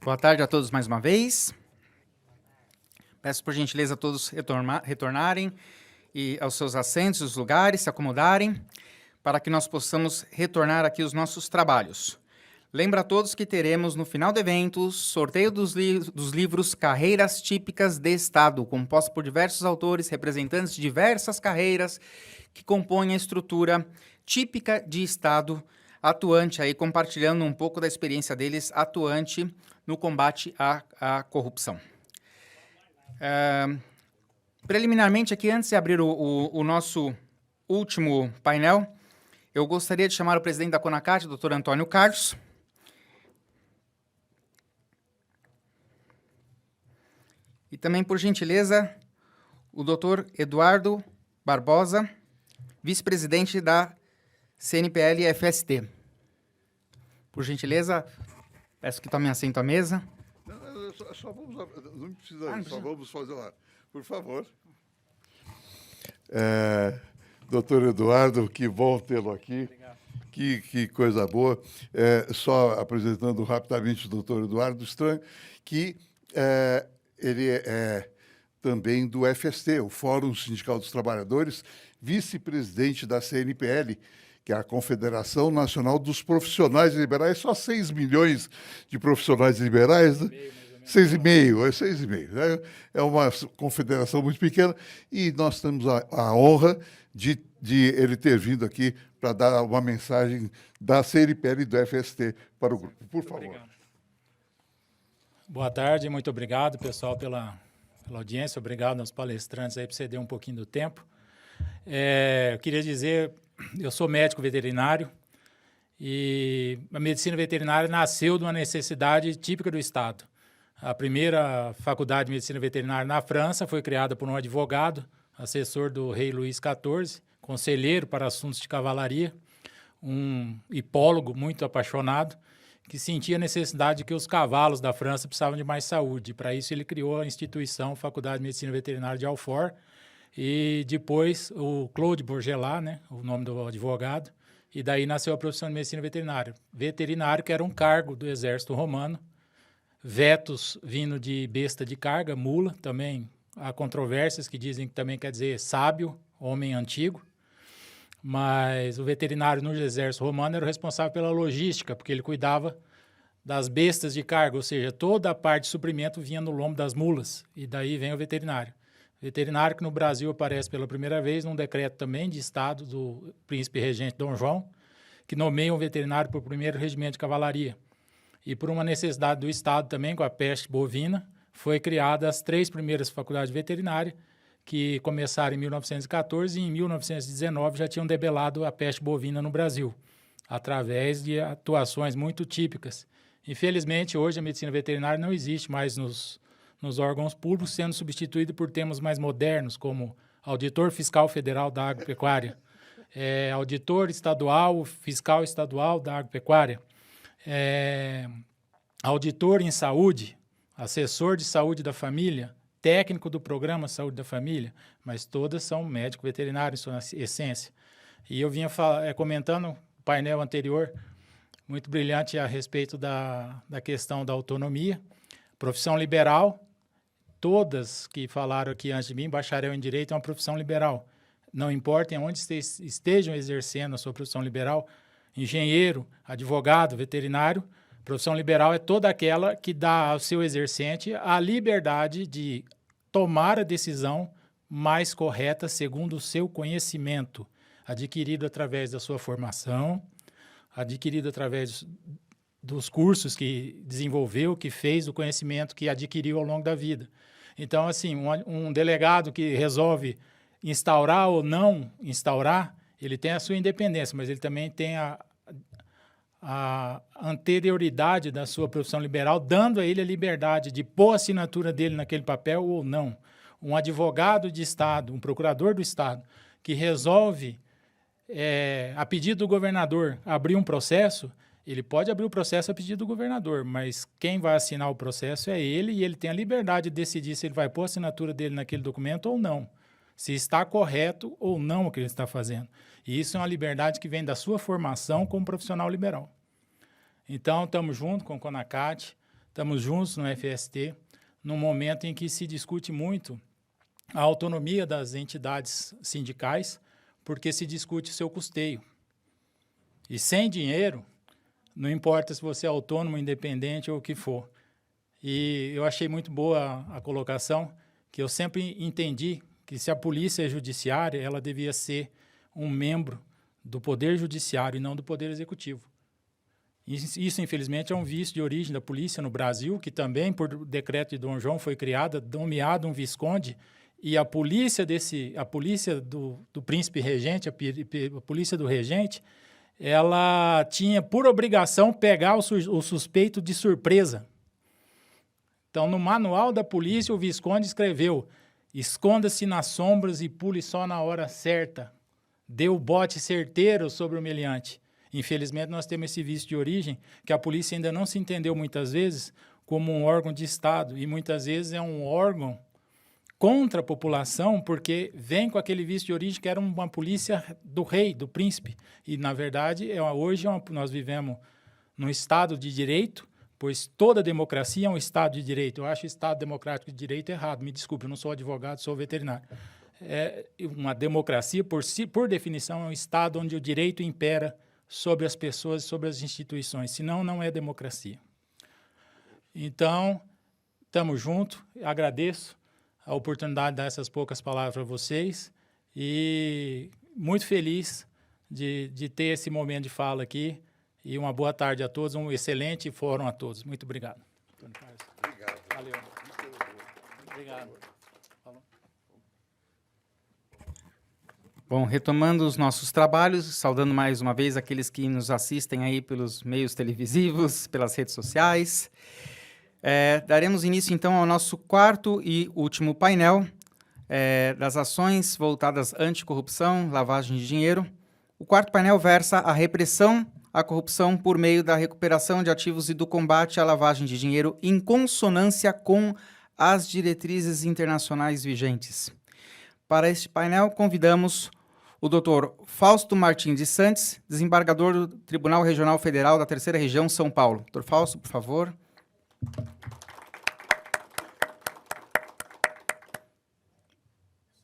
Boa tarde a todos mais uma vez. Peço por gentileza a todos retornarem e aos seus assentos, os lugares, se acomodarem, para que nós possamos retornar aqui os nossos trabalhos. Lembro a todos que teremos no final do evento sorteio dos livros Carreiras Típicas de Estado, composto por diversos autores, representantes de diversas carreiras que compõem a estrutura típica de Estado atuante, aí compartilhando um pouco da experiência deles atuante no combate à corrupção. Preliminarmente aqui, antes de abrir o nosso último painel, eu gostaria de chamar o presidente da CONACAT, o Dr. Antônio Carlos. E também, por gentileza, o Dr. Eduardo Barbosa, vice-presidente da CNPL-FST. Por gentileza, peço que tomem assento à mesa. Só vamos, não precisa, só vamos fazer lá. Por favor. Doutor Eduardo, que bom tê-lo aqui. Obrigado. Que coisa boa. Só apresentando rapidamente o doutor Eduardo Stran, que ele é também do FST, o Fórum Sindical dos Trabalhadores, vice-presidente da CNPL, que é a Confederação Nacional dos Profissionais Liberais, só 6 milhões de profissionais liberais, né? 6,5, né? É uma confederação muito pequena e nós temos a honra de ele ter vindo aqui para dar uma mensagem da CNPL e do FST para o grupo. Por favor. Obrigado. Boa tarde, muito obrigado, pessoal, pela audiência. Obrigado aos palestrantes aí por ceder um pouquinho do tempo. Eu queria dizer, eu sou médico veterinário e a medicina veterinária nasceu de uma necessidade típica do Estado. A primeira faculdade de medicina veterinária na França foi criada por um advogado, assessor do rei Luís XIV, conselheiro para assuntos de cavalaria, um hipólogo muito apaixonado, que sentia a necessidade de que os cavalos da França precisavam de mais saúde. Para isso, ele criou a instituição Faculdade de Medicina Veterinária de Alfort, e depois o Claude Bourgelat, né, o nome do advogado, e daí nasceu a profissão de medicina veterinária. Veterinário, que era um cargo do exército romano, vetus vindo de besta de carga, mula, também há controvérsias que dizem que também quer dizer sábio, homem antigo, mas o veterinário no exército romano era o responsável pela logística, porque ele cuidava das bestas de carga, ou seja, toda a parte de suprimento vinha no lombo das mulas, e daí vem o veterinário. Veterinário que no Brasil aparece pela primeira vez num decreto também de Estado do príncipe regente Dom João, que nomeia um veterinário para o primeiro regimento de cavalaria. E por uma necessidade do Estado também, com a peste bovina, foi criada as 3 primeiras faculdades veterinárias, que começaram em 1914 e em 1919 já tinham debelado a peste bovina no Brasil, através de atuações muito típicas. Infelizmente, hoje a medicina veterinária não existe mais nos órgãos públicos, sendo substituído por termos mais modernos, como auditor fiscal federal da agropecuária, auditor estadual, fiscal estadual da agropecuária, auditor em saúde, assessor de saúde da família, técnico do programa Saúde da Família, mas todas são médico veterinário em sua essência. E eu vinha comentando no painel anterior, muito brilhante a respeito da questão da autonomia, profissão liberal. Todas que falaram aqui antes de mim, bacharel em Direito é uma profissão liberal. Não importa onde estejam exercendo a sua profissão liberal, engenheiro, advogado, veterinário, profissão liberal é toda aquela que dá ao seu exercente a liberdade de tomar a decisão mais correta segundo o seu conhecimento, adquirido através da sua formação, adquirido através dos cursos que desenvolveu, que fez, o conhecimento que adquiriu ao longo da vida. Então, assim, um delegado que resolve instaurar ou não instaurar, ele tem a sua independência, mas ele também tem a anterioridade da sua profissão liberal, dando a ele a liberdade de pôr a assinatura dele naquele papel ou não. Um advogado de Estado, um procurador do Estado, que resolve, a pedido do governador, abrir um processo, ele pode abrir o processo a pedido do governador, mas quem vai assinar o processo é ele, e ele tem a liberdade de decidir se ele vai pôr a assinatura dele naquele documento ou não, se está correto ou não o que ele está fazendo. E isso é uma liberdade que vem da sua formação como profissional liberal. Então, estamos juntos com o CONACAT, estamos juntos no FST, num momento em que se discute muito a autonomia das entidades sindicais, porque se discute o seu custeio. E sem dinheiro, não importa se você é autônomo, independente ou o que for. E eu achei muito boa a colocação, que eu sempre entendi que se a polícia judiciária, ela devia ser um membro do Poder Judiciário e não do Poder Executivo. Isso, infelizmente, é um vício de origem da polícia no Brasil, que também, por decreto de Dom João, foi criada, nomeado um visconde, e a polícia do príncipe regente, a polícia do regente, ela tinha por obrigação pegar o suspeito de surpresa. Então, no manual da polícia, o visconde escreveu: esconda-se nas sombras e pule só na hora certa. Dê o bote certeiro sobre o meliante. Infelizmente, nós temos esse vício de origem, que a polícia ainda não se entendeu muitas vezes como um órgão de Estado, e muitas vezes é um órgão contra a população, porque vem com aquele vício de origem que era uma polícia do rei, do príncipe. E, na verdade, hoje nós vivemos num Estado de direito, pois toda democracia é um Estado de direito. Eu acho o Estado democrático de direito errado. Me desculpe, eu não sou advogado, sou veterinário. Uma democracia, por definição, é um Estado onde o direito impera sobre as pessoas, sobre as instituições. Senão, não é democracia. Então, estamos juntos. Agradeço a oportunidade de dar essas poucas palavras para vocês e muito feliz de ter esse momento de fala aqui e uma boa tarde a todos, um excelente fórum a todos. Muito obrigado. Obrigado. Valeu. Obrigado. Falou. Bom, retomando os nossos trabalhos, saudando mais uma vez aqueles que nos assistem aí pelos meios televisivos, pelas redes sociais. Daremos início, então, ao nosso quarto e último painel das ações voltadas à anticorrupção, lavagem de dinheiro. O quarto painel versa a repressão à corrupção por meio da recuperação de ativos e do combate à lavagem de dinheiro em consonância com as diretrizes internacionais vigentes. Para este painel, convidamos o Dr. Fausto Martins de Santos, desembargador do Tribunal Regional Federal da Terceira Região, São Paulo. Dr. Fausto, por favor.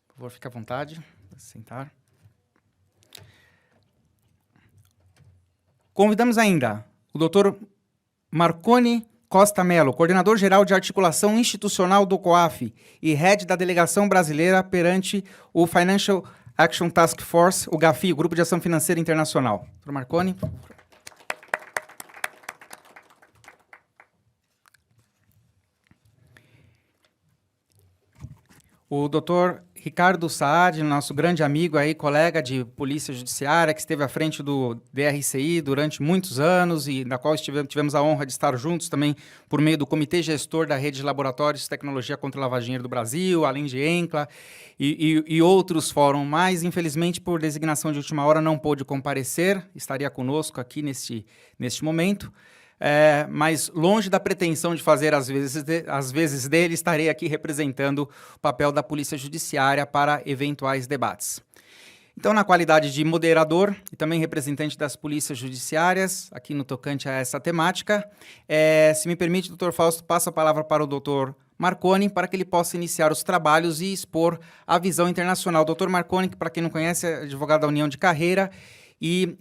Por favor, fique à vontade, para sentar. Convidamos ainda o Dr. Marconi Costa Mello, coordenador-geral de articulação institucional do COAF e head da delegação brasileira perante o Financial Action Task Force, o GAFI, o Grupo de Ação Financeira Internacional. Dr. Marconi. O Dr. Ricardo Saad, nosso grande amigo aí, colega de Polícia Judiciária, que esteve à frente do DRCI durante muitos anos e na qual tivemos a honra de estar juntos também por meio do Comitê Gestor da Rede de Laboratórios de Tecnologia contra a Lavagem de Dinheiro do Brasil, além de ENCLA e outros fóruns, mas infelizmente por designação de última hora não pôde comparecer, estaria conosco aqui neste momento. Mas longe da pretensão de fazer às vezes dele, estarei aqui representando o papel da Polícia Judiciária para eventuais debates. Então, na qualidade de moderador e também representante das polícias judiciárias, aqui no tocante a essa temática, se me permite, doutor Fausto, passo a palavra para o doutor Marconi para que ele possa iniciar os trabalhos e expor a visão internacional. Doutor Marconi, que para quem não conhece, é advogado da União de Carreira, e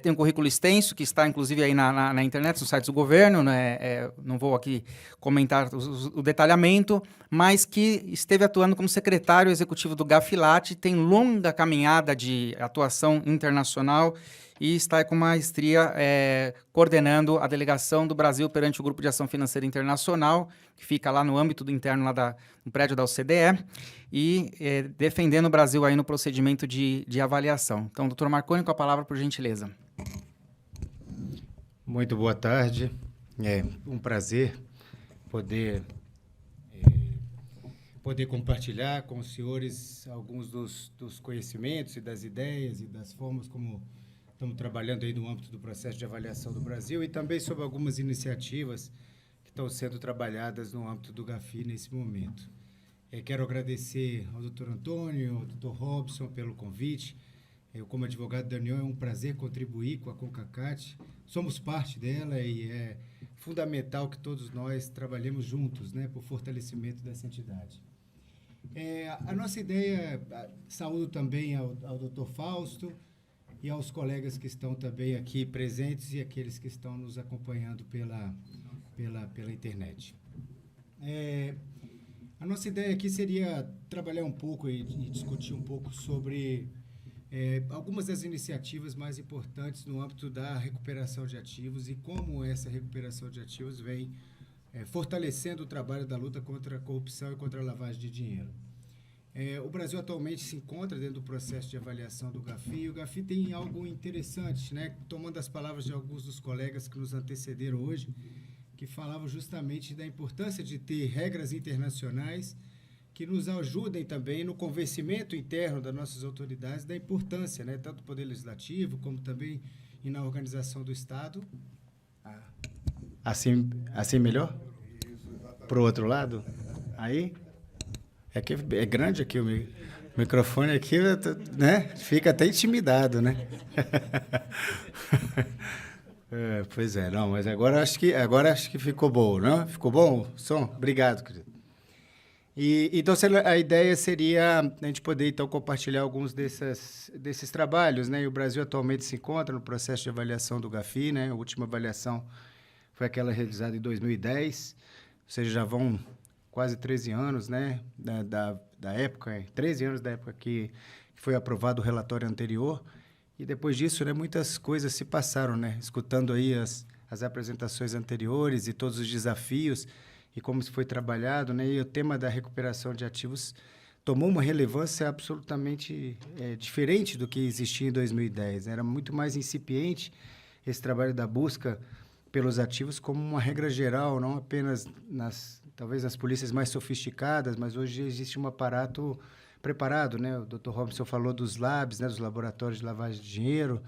tem um currículo extenso, que está inclusive aí na internet, nos sites do governo, né? Não vou aqui comentar o detalhamento, mas que esteve atuando como secretário executivo do GAFILAT, tem longa caminhada de atuação internacional e está com maestria coordenando a delegação do Brasil perante o Grupo de Ação Financeira Internacional, que fica lá no âmbito do interno, lá no prédio da OCDE, e defendendo o Brasil aí no procedimento de avaliação. Então, doutor Marconi, com a palavra, por gentileza. Muito boa tarde. É um prazer poder compartilhar com os senhores alguns dos conhecimentos e das ideias e das formas como estamos trabalhando aí no âmbito do processo de avaliação do Brasil e também sobre algumas iniciativas que estão sendo trabalhadas no âmbito do GAFI nesse momento. Quero agradecer ao Dr. Antônio, ao Dr. Robson pelo convite. Eu, como advogado da União, é um prazer contribuir com a CONCACAT. Somos parte dela e fundamental que todos nós trabalhemos juntos, né, por fortalecimento dessa entidade. A nossa ideia, saúdo também ao Dr. Fausto e aos colegas que estão também aqui presentes e aqueles que estão nos acompanhando pela internet. A nossa ideia aqui seria trabalhar um pouco e discutir um pouco sobre algumas das iniciativas mais importantes no âmbito da recuperação de ativos e como essa recuperação de ativos vem fortalecendo o trabalho da luta contra a corrupção e contra a lavagem de dinheiro. O Brasil atualmente se encontra dentro do processo de avaliação do GAFI, e o GAFI tem algo interessante, né? Tomando as palavras de alguns dos colegas que nos antecederam hoje, que falavam justamente da importância de ter regras internacionais que nos ajudem também no convencimento interno das nossas autoridades da importância, né, tanto do Poder Legislativo como também e na organização do Estado. Assim melhor? Para o outro lado? Aí? É grande aqui o microfone aqui, né? Fica até intimidado, né? Pois é, não, mas agora acho que ficou bom, não? Ficou bom o som? Obrigado, querido. Então, a ideia seria a gente poder, então, compartilhar alguns desses trabalhos, né? E o Brasil atualmente se encontra no processo de avaliação do GAFI, né? A última avaliação foi aquela realizada em 2010, ou seja, já vão quase 13 anos, né? Da época, 13 anos da época que foi aprovado o relatório anterior. E depois disso, né, muitas coisas se passaram, né? Escutando aí as apresentações anteriores e todos os desafios e como isso foi trabalhado, né? E o tema da recuperação de ativos tomou uma relevância absolutamente diferente do que existia em 2010. Era muito mais incipiente esse trabalho da busca pelos ativos como uma regra geral, não apenas talvez nas polícias mais sofisticadas, mas hoje existe um aparato preparado, né? O Dr. Robson falou dos labs, né? Dos laboratórios de lavagem de dinheiro.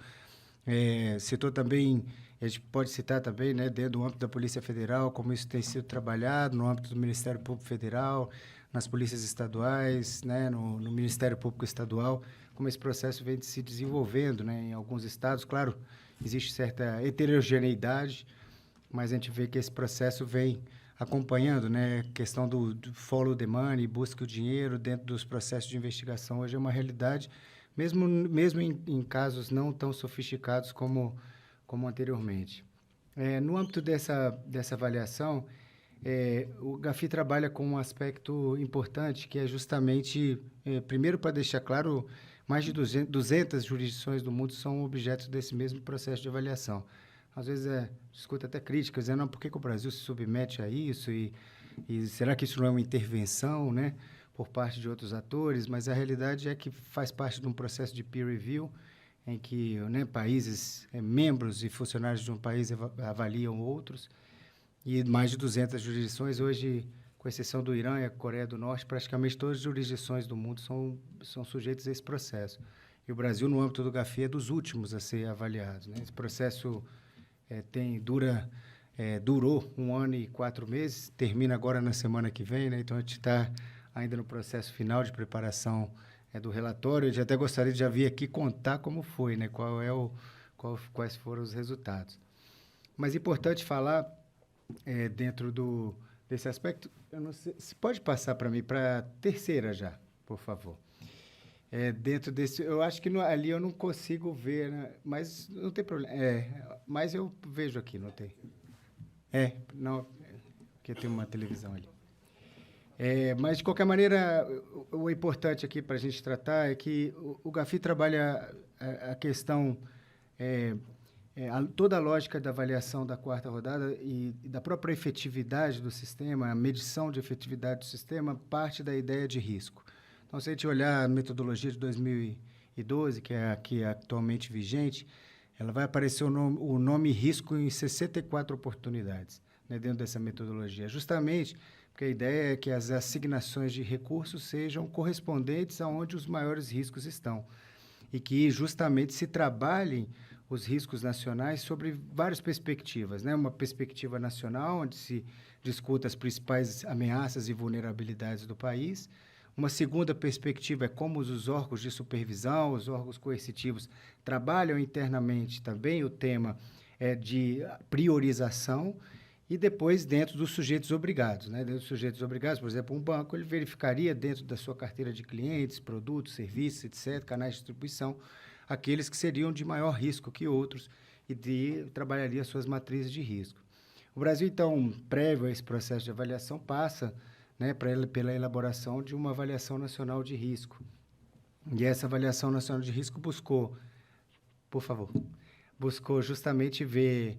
Citou também, a gente pode citar também, né? Dentro do âmbito da Polícia Federal, como isso tem sido trabalhado, no âmbito do Ministério Público Federal, nas polícias estaduais, né? No Ministério Público Estadual, como esse processo vem se desenvolvendo, né? Em alguns estados, claro, existe certa heterogeneidade, mas a gente vê que esse processo vem acompanhando, né, a questão do follow the money, busca o dinheiro dentro dos processos de investigação. Hoje é uma realidade, mesmo em casos não tão sofisticados como anteriormente. No âmbito dessa avaliação, o GAFI trabalha com um aspecto importante, que é justamente, primeiro, para deixar claro, mais de 200 jurisdições do mundo são objetos desse mesmo processo de avaliação. Às vezes escuta até críticas, dizendo, por que o Brasil se submete a isso? E será que isso não é uma intervenção, né, por parte de outros atores? Mas a realidade é que faz parte de um processo de peer review, em que, né, países, membros e funcionários de um país avaliam outros, e mais de 200 jurisdições. Hoje, com exceção do Irã e a Coreia do Norte, praticamente todas as jurisdições do mundo são sujeitas a esse processo. E o Brasil, no âmbito do GAFI, é dos últimos a ser avaliados, né? Esse processo durou 1 ano e 4 meses, termina agora na semana que vem, né? Então a gente está ainda no processo final de preparação do relatório. Eu até gostaria de já vir aqui contar como foi, né? Quais foram os resultados. Mas é importante falar, dentro desse aspecto, eu não sei, se pode passar para mim, para a terceira já, por favor. Dentro desse, eu acho que ali eu não consigo ver, né? Mas não tem problema. Mas eu vejo aqui, não tem. Não, porque tem uma televisão ali. Mas, de qualquer maneira, o importante aqui para a gente tratar é que o GAFI trabalha a questão, toda a lógica da avaliação da quarta rodada e da própria efetividade do sistema, a medição de efetividade do sistema, parte da ideia de risco. Então, se a gente olhar a metodologia de 2012, que é a que é atualmente vigente, ela vai aparecer o nome risco em 64 oportunidades, né, dentro dessa metodologia, justamente porque a ideia é que as assignações de recursos sejam correspondentes aonde os maiores riscos estão e que justamente se trabalhem os riscos nacionais sobre várias perspectivas, né? Uma perspectiva nacional, onde se discuta as principais ameaças e vulnerabilidades do país. Uma segunda perspectiva é como os órgãos de supervisão, os órgãos coercitivos, trabalham internamente também o tema de priorização. e depois dentro dos sujeitos obrigados, né? Dentro dos sujeitos obrigados, por exemplo, um banco, ele verificaria dentro da sua carteira de clientes, produtos, serviços, etc., canais de distribuição, aqueles que seriam de maior risco que outros e trabalharia suas matrizes de risco. O Brasil, então, prévio a esse processo de avaliação, passa, né, pela elaboração de uma avaliação nacional de risco. E essa avaliação nacional de risco buscou, por favor, buscou justamente ver,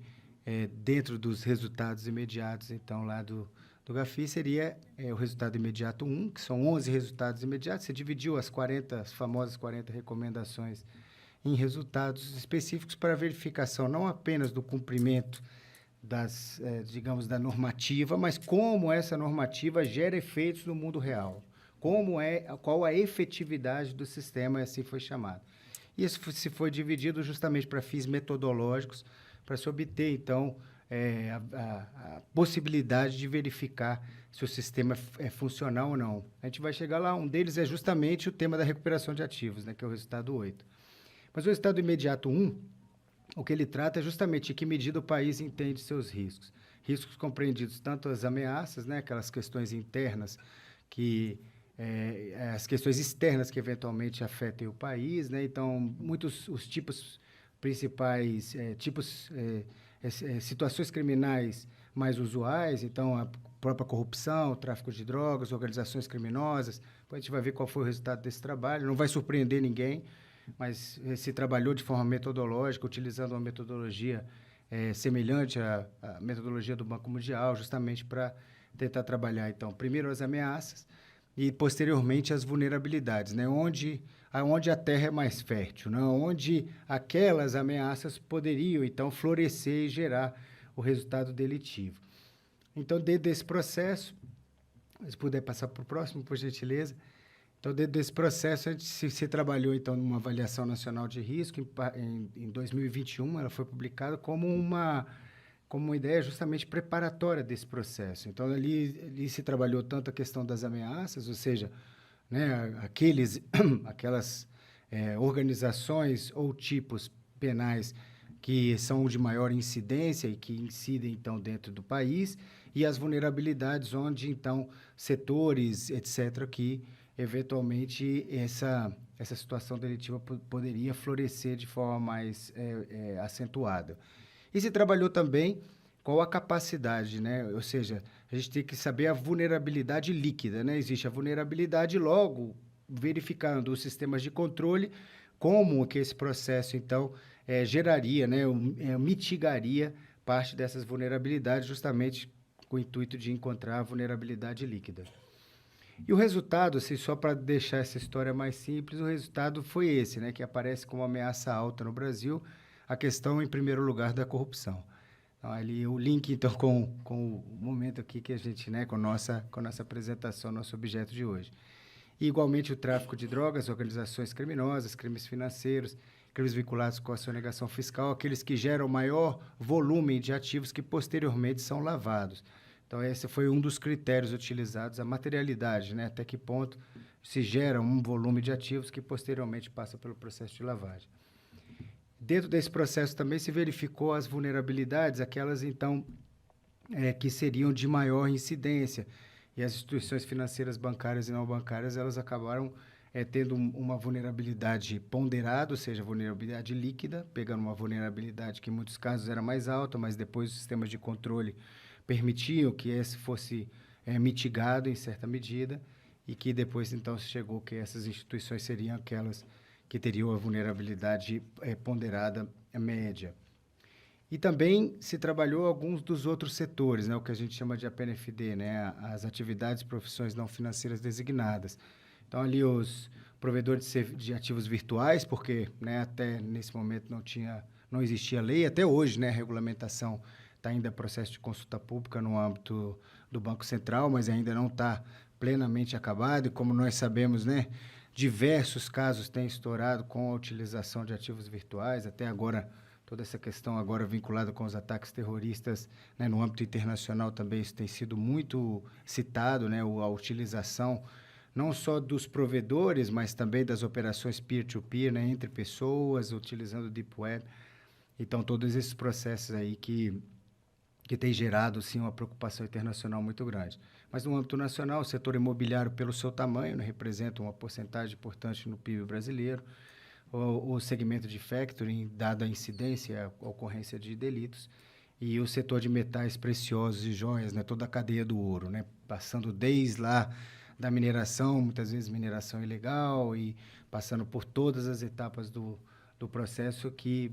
dentro dos resultados imediatos, então, lá do GAFI, seria o resultado imediato 1, que são 11 resultados imediatos. Você dividiu as famosas 40 recomendações em resultados específicos para verificação não apenas do cumprimento digamos, da normativa, mas como essa normativa gera efeitos no mundo real. Qual a efetividade do sistema, e assim foi chamado. Isso se foi dividido justamente para fins metodológicos, para se obter, então, a possibilidade de verificar se o sistema é funcional ou não. A gente vai chegar lá, um deles é justamente o tema da recuperação de ativos, né, que é o resultado 8. Mas o resultado imediato 1, o que ele trata é justamente em que medida o país entende seus riscos. Riscos compreendidos tanto as ameaças, né, aquelas questões internas, as questões externas que eventualmente afetem o país, né? Então, muitos os tipos principais, situações criminais mais usuais, então a própria corrupção, tráfico de drogas, organizações criminosas. Depois a gente vai ver qual foi o resultado desse trabalho, não vai surpreender ninguém, mas se trabalhou de forma metodológica, utilizando uma metodologia semelhante à metodologia do Banco Mundial, justamente para tentar trabalhar, então, primeiro as ameaças e, posteriormente, as vulnerabilidades, né? Onde a terra é mais fértil, né? Onde aquelas ameaças poderiam, então, florescer e gerar o resultado delitivo. Então, dentro desse processo, se puder passar para o próximo, por gentileza. Então, dentro desse processo, a gente se trabalhou, então, numa avaliação nacional de risco. Em 2021, ela foi publicada como uma ideia justamente preparatória desse processo. Então, ali se trabalhou tanto a questão das ameaças, ou seja, né, aquelas organizações ou tipos penais que são de maior incidência e que incidem, então, dentro do país, e as vulnerabilidades, onde, então, setores, etc., que eventualmente essa situação delitiva poderia florescer de forma mais acentuada. E se trabalhou também qual a capacidade, né? Ou seja, a gente tem que saber a vulnerabilidade líquida, né? Existe a vulnerabilidade, logo, verificando os sistemas de controle, como que esse processo, então, geraria, né? Mitigaria parte dessas vulnerabilidades, justamente com o intuito de encontrar a vulnerabilidade líquida. E o resultado, assim, só para deixar essa história mais simples, o resultado foi esse, né, que aparece como ameaça alta no Brasil, a questão, em primeiro lugar, da corrupção. Então, ali o link, então, com o momento aqui que a gente, né, com a nossa apresentação, nosso objeto de hoje. E, igualmente, o tráfico de drogas, organizações criminosas, crimes financeiros, crimes vinculados com a sonegação fiscal, aqueles que geram maior volume de ativos que, posteriormente, são lavados. Então, esse foi um dos critérios utilizados, a materialidade, né? Até que ponto se gera um volume de ativos que posteriormente passa pelo processo de lavagem. Dentro desse processo também se verificou as vulnerabilidades, aquelas, então, que seriam de maior incidência. E as instituições financeiras bancárias e não bancárias, elas acabaram tendo uma vulnerabilidade ponderada, ou seja, vulnerabilidade líquida, pegando uma vulnerabilidade que em muitos casos era mais alta, mas depois os sistemas de controle permitiam que esse fosse mitigado em certa medida e que depois, então, se chegou que essas instituições seriam aquelas que teriam a vulnerabilidade ponderada média. E também se trabalhou alguns dos outros setores, né, o que a gente chama de APNFD, né, as atividades e profissões não financeiras designadas. Então, ali os provedores de ativos virtuais, porque, né, até nesse momento não existia lei, até hoje, né, a regulamentação está ainda em processo de consulta pública no âmbito do Banco Central, mas ainda não está plenamente acabado. E como nós sabemos, né, diversos casos têm estourado com a utilização de ativos virtuais. Até agora, toda essa questão agora vinculada com os ataques terroristas, né, no âmbito internacional também isso tem sido muito citado, né, a utilização não só dos provedores, mas também das operações peer-to-peer, né, entre pessoas, utilizando o Deep Web. Então, todos esses processos aí que que tem gerado, sim, uma preocupação internacional muito grande. Mas no âmbito nacional, o setor imobiliário, pelo seu tamanho, né, representa uma porcentagem importante no PIB brasileiro. O segmento de factoring, dada a incidência, a ocorrência de delitos, e o setor de metais preciosos e joias, né, toda a cadeia do ouro, né, passando desde lá da mineração, muitas vezes mineração ilegal, e passando por todas as etapas do processo que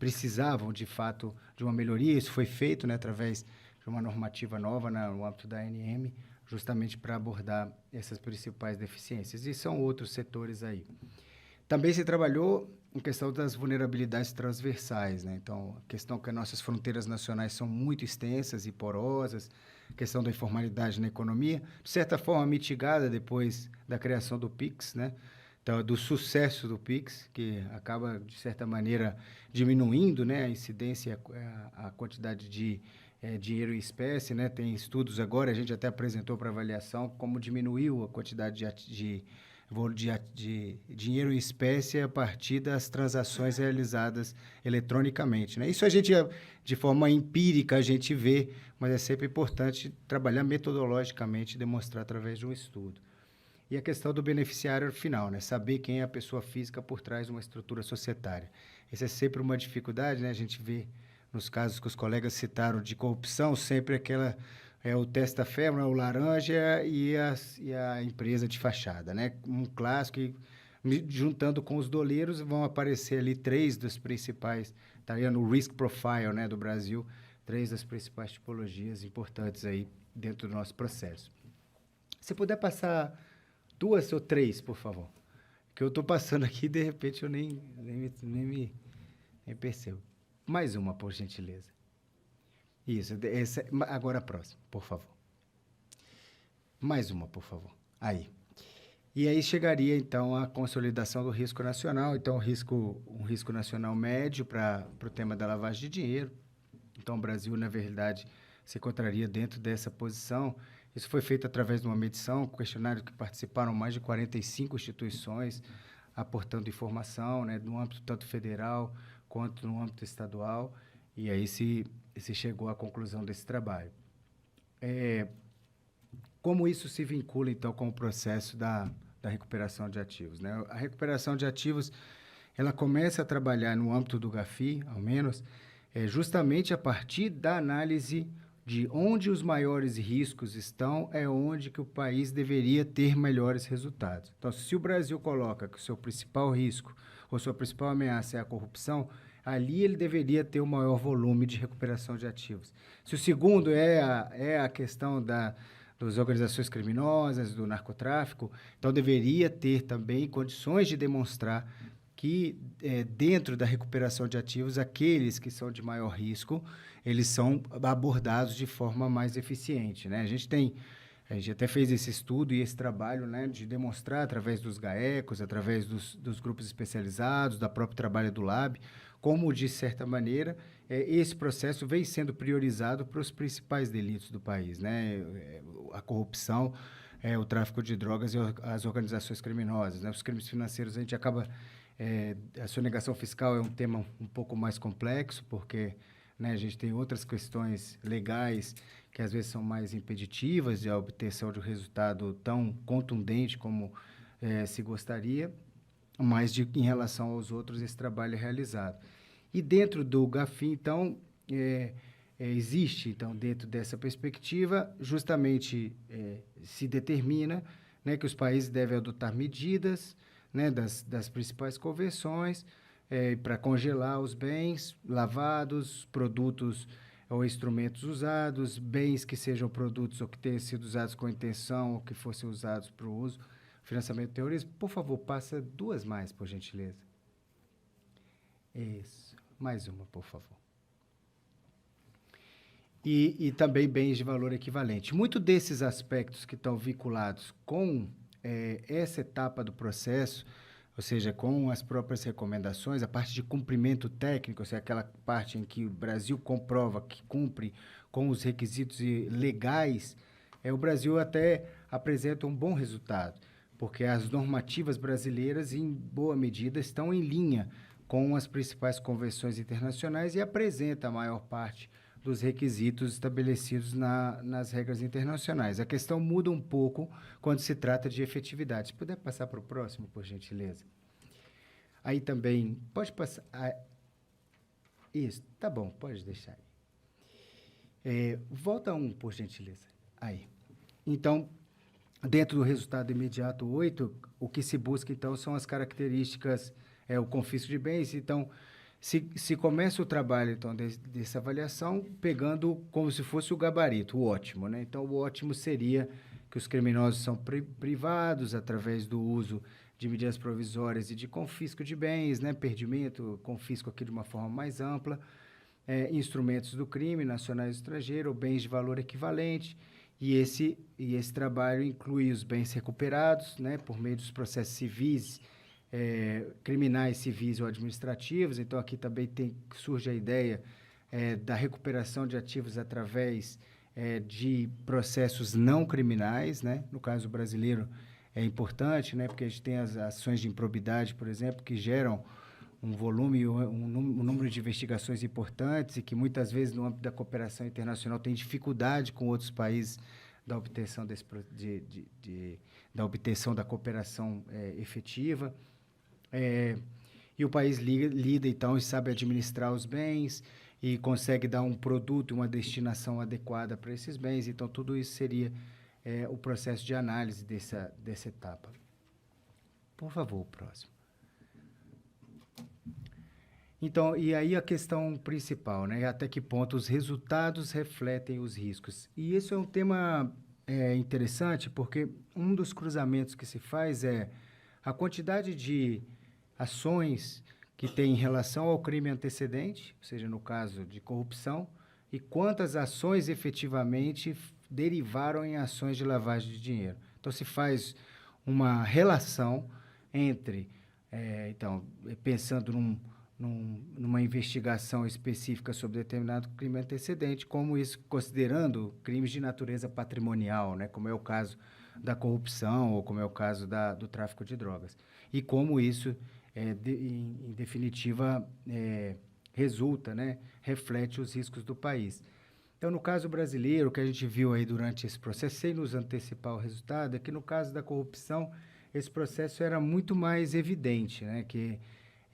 precisavam, de fato, de uma melhoria. Isso foi feito, né, através de uma normativa nova no âmbito da ANM, justamente para abordar essas principais deficiências. E são outros setores aí. Também se trabalhou em questão das vulnerabilidades transversais, né? Então, a questão que as nossas fronteiras nacionais são muito extensas e porosas, a questão da informalidade na economia, de certa forma mitigada depois da criação do PIX, né? Então, do sucesso do PIX, que acaba, de certa maneira, diminuindo, né, a incidência, a quantidade de dinheiro em espécie, né? Tem estudos agora, a gente até apresentou para avaliação como diminuiu a quantidade de dinheiro em espécie a partir das transações realizadas eletronicamente, né? Isso a gente, de forma empírica, a gente vê, mas é sempre importante trabalhar metodologicamente e demonstrar através de um estudo. E a questão do beneficiário final, né? Saber quem é a pessoa física por trás de uma estrutura societária. Essa é sempre uma dificuldade, né? A gente vê nos casos que os colegas citaram de corrupção, sempre aquela... o testa-ferro, o laranja e a empresa de fachada, né? Um clássico, e juntando com os doleiros, vão aparecer ali 3 dos principais, tá aí no risk profile, né, do Brasil, 3 das principais tipologias importantes aí dentro do nosso processo. Se puder passar 2 ou 3, por favor, que eu estou passando aqui, de repente eu nem percebo. Mais uma, por gentileza. Isso, agora a próxima, por favor. Mais uma, por favor. Aí. E aí chegaria, então, a consolidação do risco nacional. Então, um risco nacional médio para o tema da lavagem de dinheiro. Então, o Brasil, na verdade, se encontraria dentro dessa posição. Isso foi feito através de uma medição, questionário que participaram mais de 45 instituições, aportando informação, né, no âmbito tanto federal quanto no âmbito estadual. E aí se chegou à conclusão desse trabalho. Como isso se vincula, então, com o processo da recuperação de ativos, né? A recuperação de ativos, ela começa a trabalhar no âmbito do GAFI, ao menos, justamente a partir da análise de onde os maiores riscos estão, é onde que o país deveria ter melhores resultados. Então, se o Brasil coloca que o seu principal risco ou sua principal ameaça é a corrupção, ali ele deveria ter o maior volume de recuperação de ativos. Se o segundo é a questão das organizações criminosas, do narcotráfico, então deveria ter também condições de demonstrar que, dentro da recuperação de ativos, aqueles que são de maior risco, eles são abordados de forma mais eficiente, né? A gente até fez esse estudo e esse trabalho, né, de demonstrar através dos GAECos, através dos grupos especializados, do próprio trabalho do Lab, como, de certa maneira, esse processo vem sendo priorizado para os principais delitos do país, né? A corrupção, o tráfico de drogas e as organizações criminosas, né? Os crimes financeiros, a gente acaba... a sonegação fiscal é um tema um pouco mais complexo, porque, né, a gente tem outras questões legais que, às vezes, são mais impeditivas de a obtenção de um resultado tão contundente como se gostaria, mas em relação aos outros, esse trabalho é realizado. E dentro do GAFI, então, existe, então, dentro dessa perspectiva, justamente se determina, né, que os países devem adotar medidas, né, das principais convenções para congelar os bens lavados, produtos ou instrumentos usados, bens que sejam produtos ou que tenham sido usados com intenção ou que fossem usados para o uso, financiamento do terrorismo. Por favor, passa 2 mais, por gentileza. Isso. Mais uma, por favor. E também bens de valor equivalente. Muitos desses aspectos que estão vinculados com essa etapa do processo, ou seja, com as próprias recomendações, a parte de cumprimento técnico, ou seja, aquela parte em que o Brasil comprova que cumpre com os requisitos legais, o Brasil até apresenta um bom resultado, porque as normativas brasileiras, em boa medida, estão em linha com as principais convenções internacionais e apresenta a maior parte dos requisitos estabelecidos nas regras internacionais. A questão muda um pouco quando se trata de efetividade. Se puder passar para o próximo, por gentileza. Aí também, pode passar... isso, tá bom, pode deixar aí. Volta um, por gentileza. Aí. Então, dentro do resultado imediato 8, o que se busca, então, são as características, o confisco de bens. Então, se começa o trabalho, então, dessa avaliação, pegando como se fosse o gabarito, o ótimo, né? Então, o ótimo seria que os criminosos são privados através do uso de medidas provisórias e de confisco de bens, né? Perdimento, confisco aqui de uma forma mais ampla, instrumentos do crime, nacionais e estrangeiro, bens de valor equivalente, e esse trabalho inclui os bens recuperados, né? Por meio dos processos civis, criminais, civis ou administrativos. Então, aqui também surge a ideia da recuperação de ativos através de processos não criminais, né? No caso brasileiro, é importante, né? Porque a gente tem as ações de improbidade, por exemplo, que geram um volume, um número de investigações importantes e que muitas vezes, no âmbito da cooperação internacional, tem dificuldade com outros países da obtenção, da obtenção da cooperação efetiva. E o país lida, então, e sabe administrar os bens e consegue dar um produto, uma destinação adequada para esses bens. Então, tudo isso seria o processo de análise dessa etapa. Por favor, o próximo. Então, e aí a questão principal, né? Até que ponto os resultados refletem os riscos. E isso é um tema interessante, porque um dos cruzamentos que se faz é a quantidade de ações que tem em relação ao crime antecedente, ou seja, no caso de corrupção, e quantas ações efetivamente derivaram em ações de lavagem de dinheiro. Então, se faz uma relação entre, então, pensando numa investigação específica sobre determinado crime antecedente, como isso, considerando crimes de natureza patrimonial, né, como é o caso da corrupção ou como é o caso do tráfico de drogas. E como isso, em definitiva, resulta, né, reflete os riscos do país. Então, no caso brasileiro, o que a gente viu aí durante esse processo, sem nos antecipar o resultado, é que no caso da corrupção, esse processo era muito mais evidente, né, que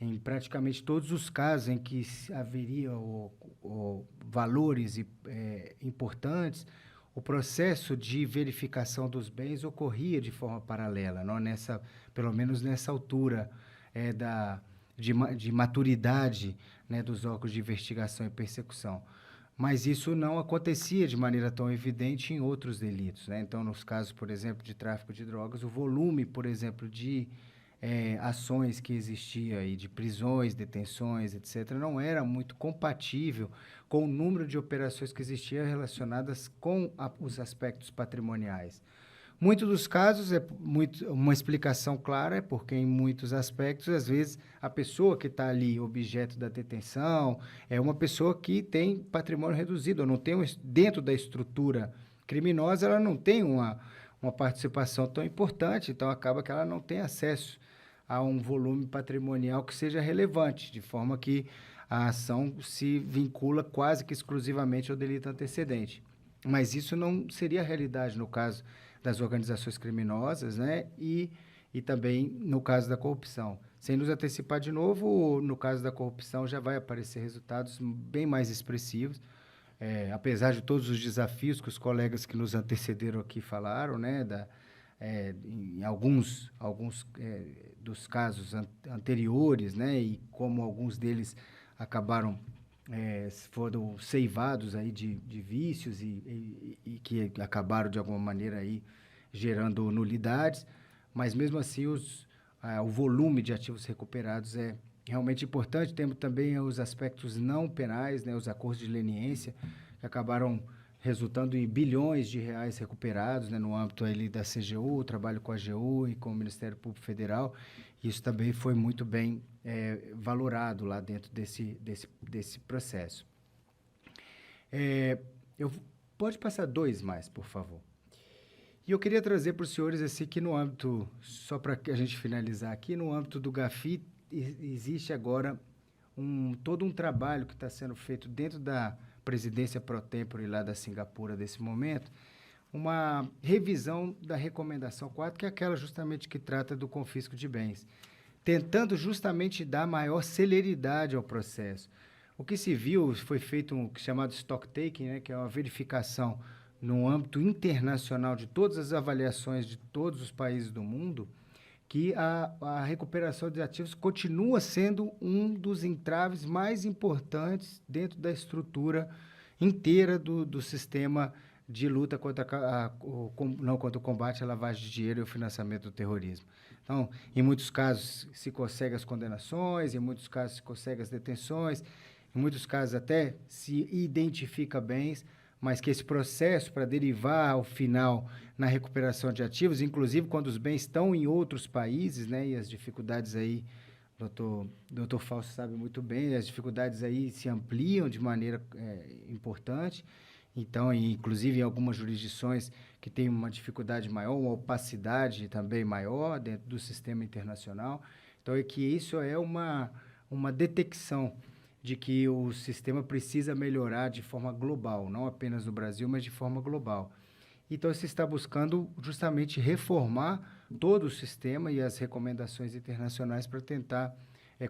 em praticamente todos os casos em que haveria valores importantes, o processo de verificação dos bens ocorria de forma paralela, não pelo menos nessa altura de maturidade, né, dos órgãos de investigação e persecução. Mas isso não acontecia de maneira tão evidente em outros delitos, né? Então, nos casos, por exemplo, de tráfico de drogas, o volume, por exemplo, de ações que existia aí, de prisões, detenções, etc., não era muito compatível com o número de operações que existiam relacionadas com os aspectos patrimoniais. Muitos dos casos, uma explicação clara é porque, em muitos aspectos, às vezes, a pessoa que está ali, objeto da detenção, é uma pessoa que tem patrimônio reduzido, ou não tem, dentro da estrutura criminosa, ela não tem uma participação tão importante, então acaba que ela não tem acesso a um volume patrimonial que seja relevante, de forma que a ação se vincula quase que exclusivamente ao delito antecedente. Mas isso não seria a realidade no caso das organizações criminosas, né? E também no caso da corrupção. Sem nos antecipar de novo, no caso da corrupção já vai aparecer resultados bem mais expressivos, apesar de todos os desafios que os colegas que nos antecederam aqui falaram, né? Em alguns dos casos anteriores, né? E como alguns deles acabaram foram seivados aí de vícios e que acabaram, de alguma maneira, aí, gerando nulidades, mas, mesmo assim, o volume de ativos recuperados é realmente importante. Temos também os aspectos não penais, né, os acordos de leniência, que acabaram resultando em bilhões de reais recuperados, né, no âmbito ali da CGU, o trabalho com a AGU e com o Ministério Público Federal. Isso também foi muito bem valorado lá dentro desse processo. Pode passar 2 mais, por favor. E eu queria trazer para os senhores assim, que no âmbito, só para a gente finalizar aqui, no âmbito do GAFI, existe agora todo um trabalho que está sendo feito dentro da presidência pro tempore lá da Singapura desse momento, uma revisão da recomendação 4, que é aquela justamente que trata do confisco de bens, tentando justamente dar maior celeridade ao processo. O que se viu, foi feito um chamado stock taking, né, que é uma verificação no âmbito internacional de todas as avaliações de todos os países do mundo, que a recuperação de ativos continua sendo um dos entraves mais importantes dentro da estrutura inteira do sistema de luta contra, contra o combate à lavagem de dinheiro e o financiamento do terrorismo. Então, em muitos casos se consegue as condenações, em muitos casos se consegue as detenções, em muitos casos até se identifica bens, mas que esse processo para derivar ao final na recuperação de ativos, inclusive quando os bens estão em outros países, né, e as dificuldades aí, doutor Fausto sabe muito bem, as dificuldades aí se ampliam de maneira importante. Então, inclusive em algumas jurisdições que têm uma dificuldade maior, uma opacidade também maior dentro do sistema internacional. Então, é que isso é uma detecção de que o sistema precisa melhorar de forma global, não apenas no Brasil, mas de forma global. Então, se está buscando justamente reformar todo o sistema e as recomendações internacionais para tentar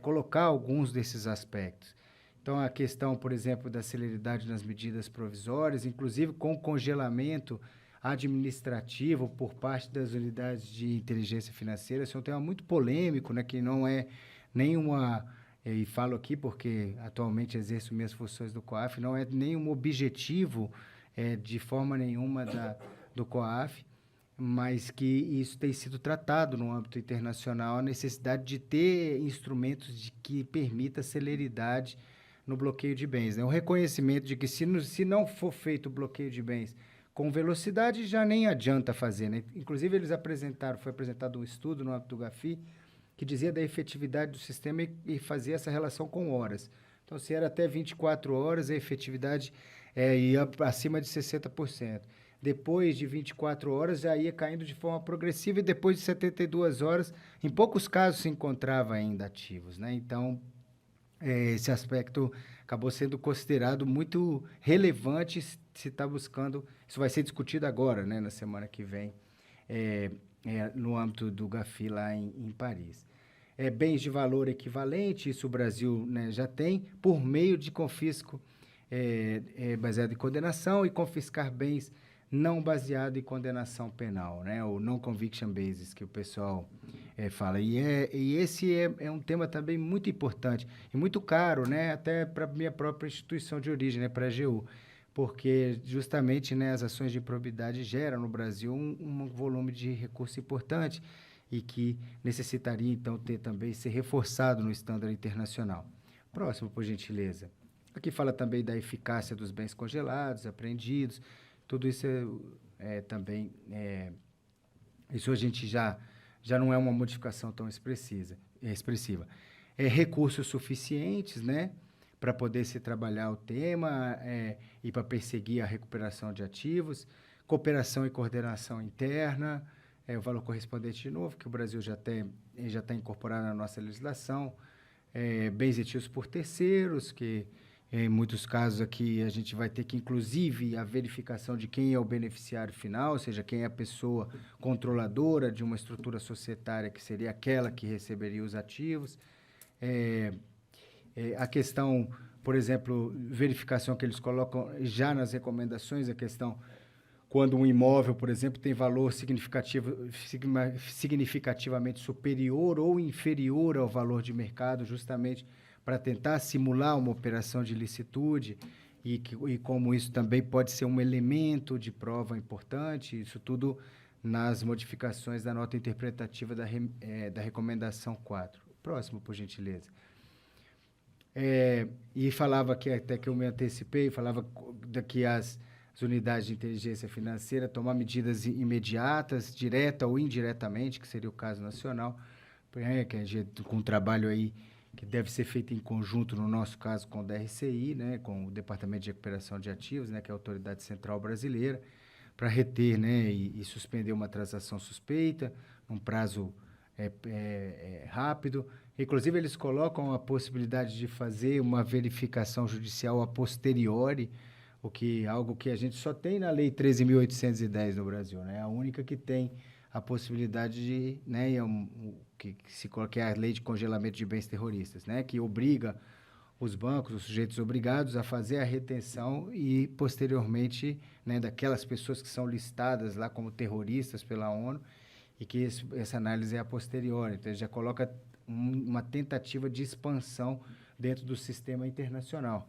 colocar alguns desses aspectos. Então, a questão, por exemplo, da celeridade nas medidas provisórias, inclusive com congelamento administrativo por parte das unidades de inteligência financeira, isso é um tema muito polêmico, né, que não é nenhuma... E falo aqui porque atualmente exerço minhas funções do COAF, não é nenhum objetivo de forma nenhuma do COAF, mas que isso tem sido tratado no âmbito internacional, a necessidade de ter instrumentos que permita celeridade no bloqueio de bens. Né? O reconhecimento de que se não for feito o bloqueio de bens com velocidade, já nem adianta fazer. Né? Inclusive, foi apresentado um estudo no âmbito do GAFI, que dizia da efetividade do sistema e fazia essa relação com horas. Então, se era até 24 horas, a efetividade ia acima de 60%. Depois de 24 horas, já ia caindo de forma progressiva e depois de 72 horas, em poucos casos se encontrava ainda ativos. Né? Então, esse aspecto acabou sendo considerado muito relevante se está buscando... Isso vai ser discutido agora, né, na semana que vem, no âmbito do GAFI lá em Paris. Bens de valor equivalente, isso o Brasil, né, já tem, por meio de confisco baseado em condenação e confiscar bens não baseado em condenação penal, né, o non-conviction basis, que o pessoal fala. E esse é um tema também muito importante e muito caro, né, até para a minha própria instituição de origem, né, para a AGU, porque justamente, né, as ações de improbidade geram no Brasil um volume de recurso importante e que necessitaria, então, ser reforçado no estándar internacional. Próximo, por gentileza. Aqui fala também da eficácia dos bens congelados, apreendidos, tudo isso também... isso a gente já não é uma modificação tão expressiva. Recursos suficientes, né, para poder se trabalhar o tema e para perseguir a recuperação de ativos, cooperação e coordenação interna, o valor correspondente de novo, que o Brasil já está incorporado na nossa legislação, bens retidos por terceiros, que em muitos casos aqui a gente vai ter que, inclusive, a verificação de quem é o beneficiário final, ou seja, quem é a pessoa controladora de uma estrutura societária, que seria aquela que receberia os ativos. A questão, por exemplo, verificação que eles colocam já nas recomendações, a questão quando um imóvel, por exemplo, tem valor significativamente superior ou inferior ao valor de mercado, justamente para tentar simular uma operação de ilicitude e como isso também pode ser um elemento de prova importante, isso tudo nas modificações da nota interpretativa da recomendação 4. Próximo, por gentileza. E falava que, até que eu me antecipei, falava que as unidades de inteligência financeira tomar medidas imediatas, direta ou indiretamente, que seria o caso nacional, que a gente, com um trabalho aí que deve ser feito em conjunto, no nosso caso, com o DRCI, né, com o Departamento de Recuperação de Ativos, né, que é a Autoridade Central Brasileira, para reter, né, e suspender uma transação suspeita, num prazo rápido, Inclusive, eles colocam a possibilidade de fazer uma verificação judicial a posteriori, algo que a gente só tem na Lei 13.810 no Brasil, né? A única que tem a possibilidade de, né, que se coloca a Lei de Congelamento de Bens Terroristas, né? Que obriga os bancos, os sujeitos obrigados a fazer a retenção e, posteriormente, né, daquelas pessoas que são listadas lá como terroristas pela ONU, e que essa análise é a posteriori. Então, ele já coloca uma tentativa de expansão dentro do sistema internacional.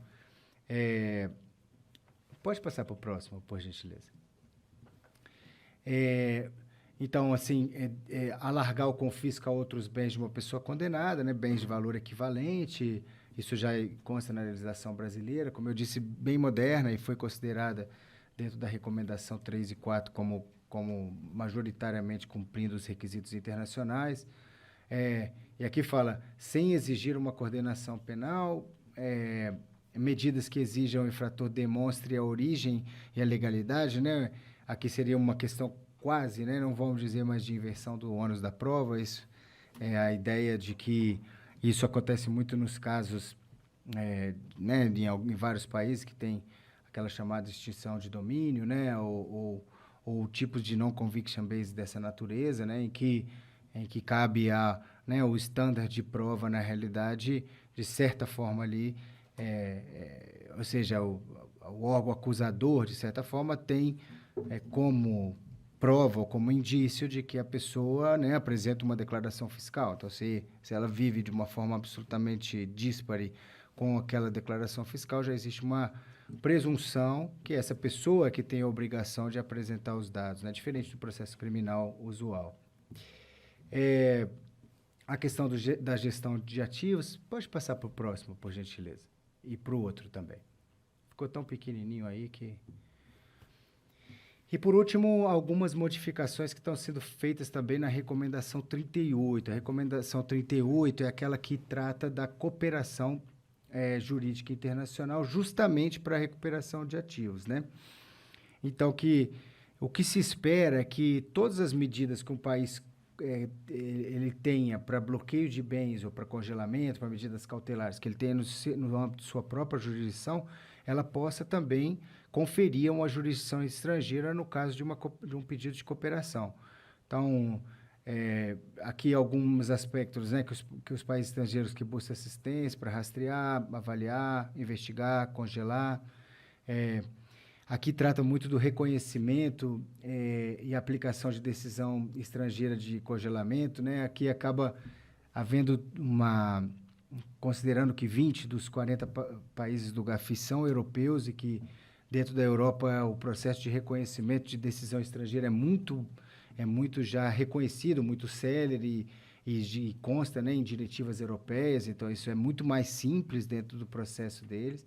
Pode passar para o próximo, por gentileza. Então, assim, alargar o confisco a outros bens de uma pessoa condenada, né, bens de valor equivalente, isso já consta na legislação brasileira, como eu disse, bem moderna, e foi considerada dentro da recomendação 3 e 4 como majoritariamente cumprindo os requisitos internacionais. E aqui fala, sem exigir uma coordenação penal, medidas que exijam o infrator demonstre a origem e a legalidade, né? Aqui seria uma questão quase, né? Não vamos dizer mais de inversão do ônus da prova, isso é a ideia de que isso acontece muito nos casos, né, em vários países que tem aquela chamada extinção de domínio, né, ou tipos de non-conviction base dessa natureza, né, em que cabe né, o standard de prova, na realidade, de certa forma ali, ou seja, o órgão acusador, de certa forma, tem como prova ou como indício de que a pessoa, né, apresenta uma declaração fiscal. Então, se ela vive de uma forma absolutamente díspare com aquela declaração fiscal, já existe uma presunção que essa pessoa que tem a obrigação de apresentar os dados, né, diferente do processo criminal usual. A questão da gestão de ativos, pode passar para o próximo, por gentileza, e para o outro também. Ficou tão pequenininho aí que... E, por último, algumas modificações que estão sendo feitas também na Recomendação 38. A Recomendação 38 é aquela que trata da cooperação jurídica internacional, justamente para a recuperação de ativos, né? Então, o que se espera é que todas as medidas que um país ele tenha para bloqueio de bens ou para congelamento, para medidas cautelares, que ele tenha no âmbito de sua própria jurisdição, ela possa também conferir uma jurisdição estrangeira no caso de um pedido de cooperação. Então, aqui alguns aspectos, né, que os países estrangeiros que buscam assistência para rastrear, avaliar, investigar, congelar. Aqui trata muito do reconhecimento e aplicação de decisão estrangeira de congelamento, né? Aqui acaba havendo considerando que 20 dos 40 países do GAFI são europeus e que dentro da Europa o processo de reconhecimento de decisão estrangeira é muito já reconhecido, muito célere e consta, né, em diretivas europeias, então isso é muito mais simples dentro do processo deles,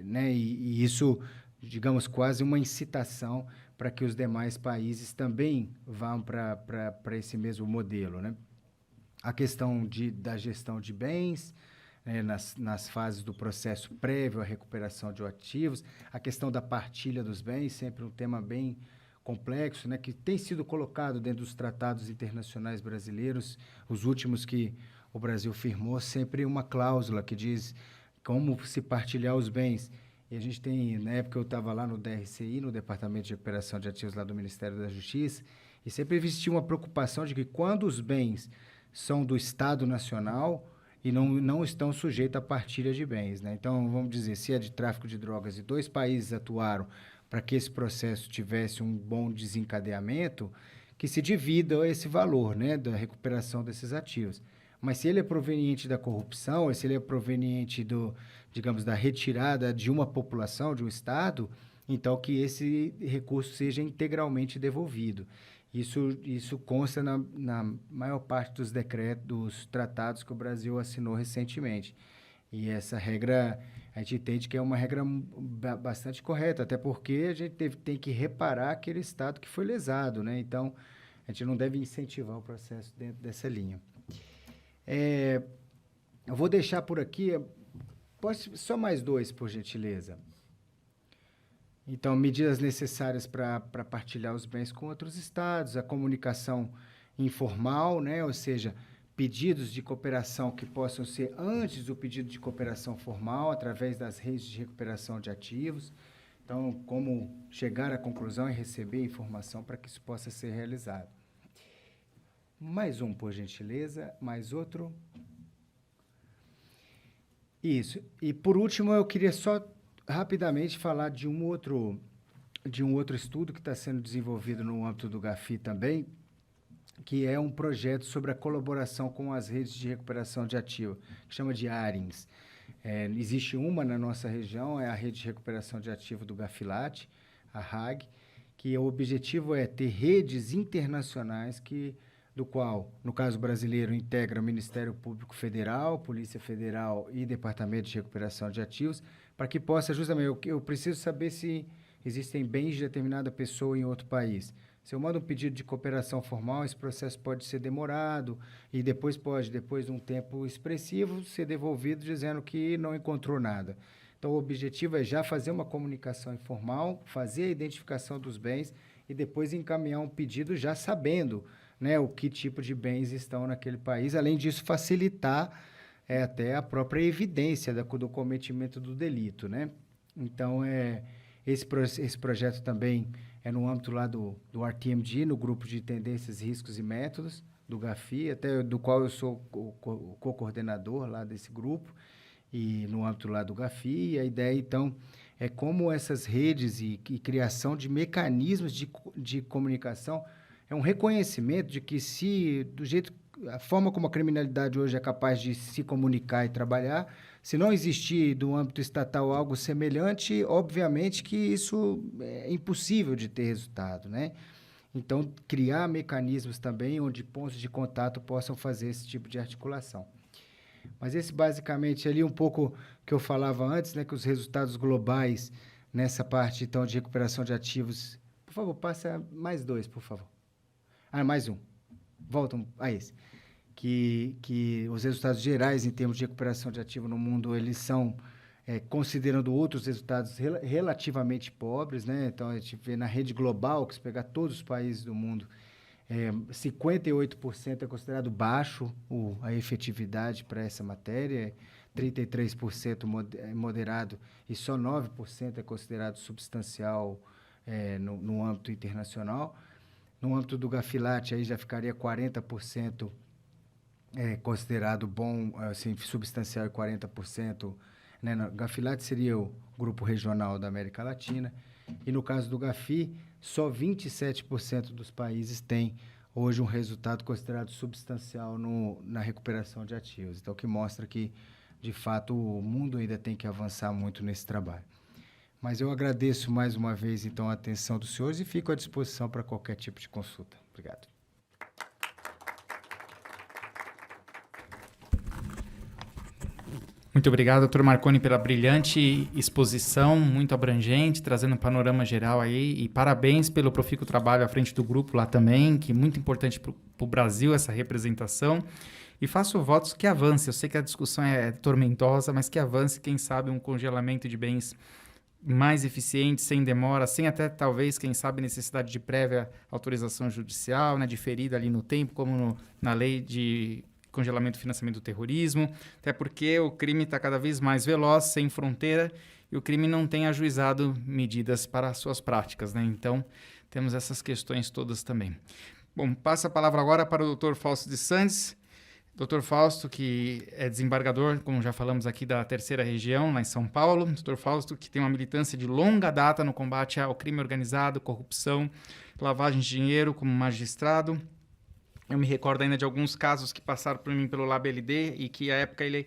né, e isso, digamos, quase uma incitação para que os demais países também vão para esse mesmo modelo, né? A questão da gestão de bens, nas fases do processo prévio à recuperação de ativos, a questão da partilha dos bens, sempre um tema bem complexo, né, que tem sido colocado dentro dos tratados internacionais brasileiros, os últimos que o Brasil firmou, sempre uma cláusula que diz como se partilhar os bens. E a gente tem, na época eu estava lá no DRCI, no Departamento de Recuperação de Ativos lá do Ministério da Justiça, e sempre existia uma preocupação de que quando os bens são do Estado Nacional e não estão sujeitos à partilha de bens, né? Então, vamos dizer, se é de tráfico de drogas e 2 países atuaram para que esse processo tivesse um bom desencadeamento, que se divida esse valor, né, da recuperação desses ativos. Mas se ele é proveniente da corrupção, ou se ele é proveniente digamos, da retirada de uma população, de um Estado, então que esse recurso seja integralmente devolvido. Isso consta na maior parte dos decretos, dos tratados que o Brasil assinou recentemente. E essa regra, a gente entende que é uma regra bastante correta, até porque a gente tem que reparar aquele Estado que foi lesado, né? Então, a gente não deve incentivar o processo dentro dessa linha. Eu vou deixar por aqui, só mais 2, por gentileza. Então, medidas necessárias para partilhar os bens com outros estados, a comunicação informal, né? Ou seja, pedidos de cooperação que possam ser antes do pedido de cooperação formal, através das redes de recuperação de ativos. Então, como chegar à conclusão e receber informação para que isso possa ser realizado. Mais um, por gentileza. Mais outro. Isso. E, por último, eu queria só rapidamente falar de um outro estudo que está sendo desenvolvido no âmbito do GAFI também, que é um projeto sobre a colaboração com as redes de recuperação de ativo, que chama de ARINS. Existe uma na nossa região, é a Rede de Recuperação de Ativo do Gafilat, a RAG, que o objetivo é ter redes internacionais do qual, no caso brasileiro, integra o Ministério Público Federal, Polícia Federal e Departamento de Recuperação de Ativos, para que possa justamente, eu preciso saber se existem bens de determinada pessoa em outro país. Se eu mando um pedido de cooperação formal, esse processo pode ser demorado e depois de um tempo expressivo, ser devolvido dizendo que não encontrou nada. Então, o objetivo é já fazer uma comunicação informal, fazer a identificação dos bens e depois encaminhar um pedido já sabendo, né, o que tipo de bens estão naquele país. Além disso, facilitar até a própria evidência do cometimento do delito, né? Então, esse projeto também é no âmbito lá do RTMD, no Grupo de Tendências, Riscos e Métodos, do GAFI, até do qual eu sou o co-coordenador lá desse grupo, e no âmbito lá do GAFI. E a ideia, então, é como essas redes e criação de mecanismos de comunicação é um reconhecimento de que a forma como a criminalidade hoje é capaz de se comunicar e trabalhar, se não existir do âmbito estatal algo semelhante, obviamente que isso é impossível de ter resultado, né? Então, criar mecanismos também onde pontos de contato possam fazer esse tipo de articulação. Mas esse, basicamente, ali um pouco que eu falava antes, né, que os resultados globais nessa parte, então, de recuperação de ativos... Por favor, passa mais 2, por favor. Mais um. Voltam a esse. Que os resultados gerais em termos de recuperação de ativo no mundo, eles são, considerando outros resultados relativamente pobres, né? Então, a gente vê na rede global, que se pegar todos os países do mundo, 58% é considerado baixo a efetividade para essa matéria, 33% moderado e só 9% é considerado substancial no âmbito internacional. No âmbito do Gafilat, aí já ficaria 40% considerado bom, assim, substancial, e 40%, né? Gafilat seria o grupo regional da América Latina, e no caso do GAFI, só 27% dos países têm hoje um resultado considerado substancial na recuperação de ativos. Então, o que mostra que, de fato, o mundo ainda tem que avançar muito nesse trabalho. Mas eu agradeço mais uma vez, então, a atenção dos senhores e fico à disposição para qualquer tipo de consulta. Obrigado. Muito obrigado, doutor Marconi, pela brilhante exposição, muito abrangente, trazendo um panorama geral aí, e parabéns pelo profícuo trabalho à frente do grupo lá também, que é muito importante para o Brasil essa representação, e faço votos que avance. Eu sei que a discussão é tormentosa, mas que avance, quem sabe, um congelamento de bens mais eficiente, sem demora, sem até, talvez, quem sabe, necessidade de prévia autorização judicial, né, diferida ali no tempo, como na lei de congelamento e financiamento do terrorismo, até porque o crime está cada vez mais veloz, sem fronteira, e o crime não tem ajuizado medidas para as suas práticas, né? Então, temos essas questões todas também. Bom, passo a palavra agora para o Dr. Fausto de Sandes. Dr. Fausto, que é desembargador, como já falamos aqui, da Terceira Região, lá em São Paulo. Dr. Fausto, que tem uma militância de longa data no combate ao crime organizado, corrupção, lavagem de dinheiro como magistrado. Eu me recordo ainda de alguns casos que passaram por mim pelo LabLD e que, à época, ele,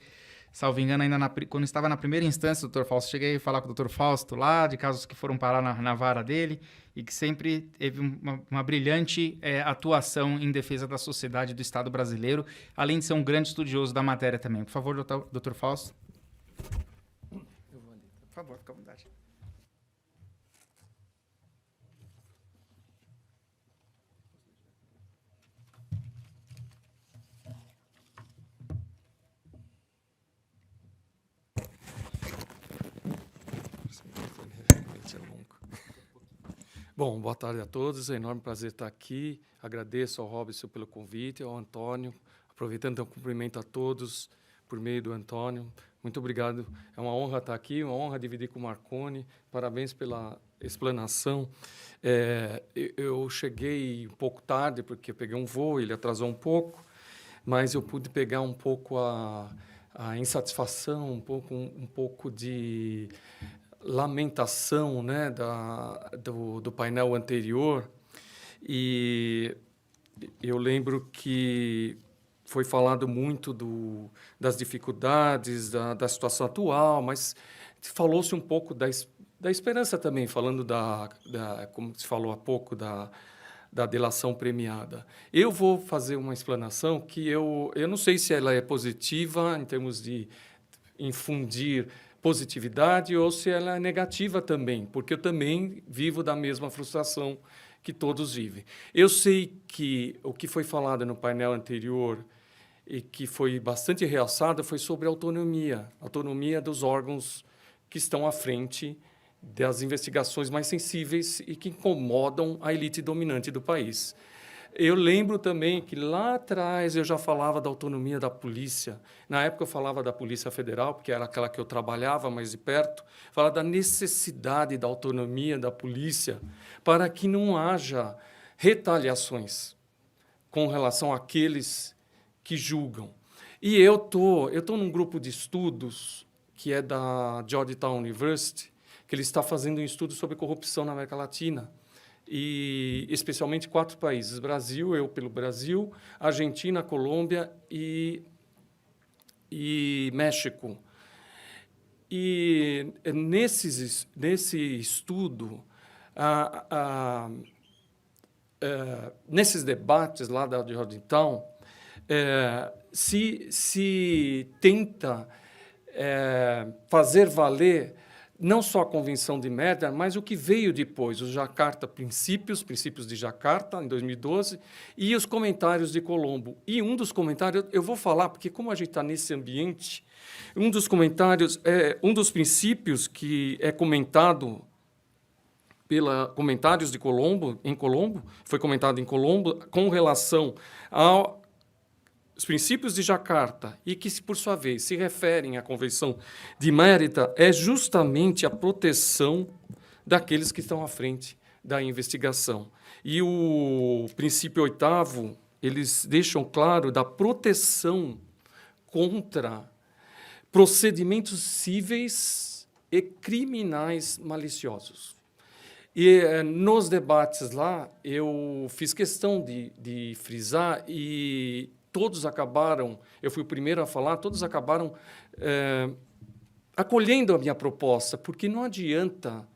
salvo engano, ainda quando estava na primeira instância, Dr. Fausto, cheguei a falar com o Dr. Fausto lá, de casos que foram parar na vara dele, e que sempre teve uma brilhante atuação em defesa da sociedade do Estado brasileiro, além de ser um grande estudioso da matéria também. Por favor, Dr. Fausto. Eu vou ali. Por favor, fica à vontade. Bom, boa tarde a todos, é um enorme prazer estar aqui. Agradeço ao Robson pelo convite, ao Antônio, a Aproveitando, então, cumprimento a todos por meio do Antônio. Muito obrigado. É uma honra estar aqui, uma honra dividir com o Marconi. Parabéns pela explanação. Eu cheguei um pouco tarde, porque eu peguei um voo, ele atrasou um pouco, mas eu pude pegar um pouco a insatisfação, um pouco de lamentação, né, do painel anterior. E eu lembro que foi falado muito das dificuldades, da situação atual, mas falou-se um pouco da esperança também, falando como se falou há pouco, da delação premiada. Eu vou fazer uma explanação que eu não sei se ela é positiva em termos de infundir positividade ou se ela é negativa também, porque eu também vivo da mesma frustração que todos vivem. Eu sei que o que foi falado no painel anterior e que foi bastante realçado foi sobre a autonomia dos órgãos que estão à frente das investigações mais sensíveis e que incomodam a elite dominante do país. Eu lembro também que lá atrás eu já falava da autonomia da polícia. Na época eu falava da Polícia Federal, porque era aquela que eu trabalhava mais de perto, falava da necessidade da autonomia da polícia para que não haja retaliações com relação àqueles que julgam. E eu tô num grupo de estudos que é da Georgetown University, que ele está fazendo um estudo sobre corrupção na América Latina, e especialmente 4 países: Brasil, eu pelo Brasil, Argentina, Colômbia e México. E nesse estudo, nesses debates lá da Georgetown, se tenta fazer valer não só a Convenção de Medan, mas o que veio depois, os princípios de Jacarta, em 2012, e os comentários de Colombo. E um dos comentários, eu vou falar, porque como a gente está nesse ambiente, um dos princípios que é comentado comentários de Colombo, foi comentado em Colombo, com relação os princípios de Jacarta, e que, por sua vez, se referem à Convenção de Mérida, é justamente a proteção daqueles que estão à frente da investigação. E o princípio 8º, eles deixam claro da proteção contra procedimentos cíveis e criminais maliciosos. E nos debates lá, eu fiz questão de frisar, e todos acabaram, eu fui o primeiro a falar, todos acabaram acolhendo a minha proposta, porque não adianta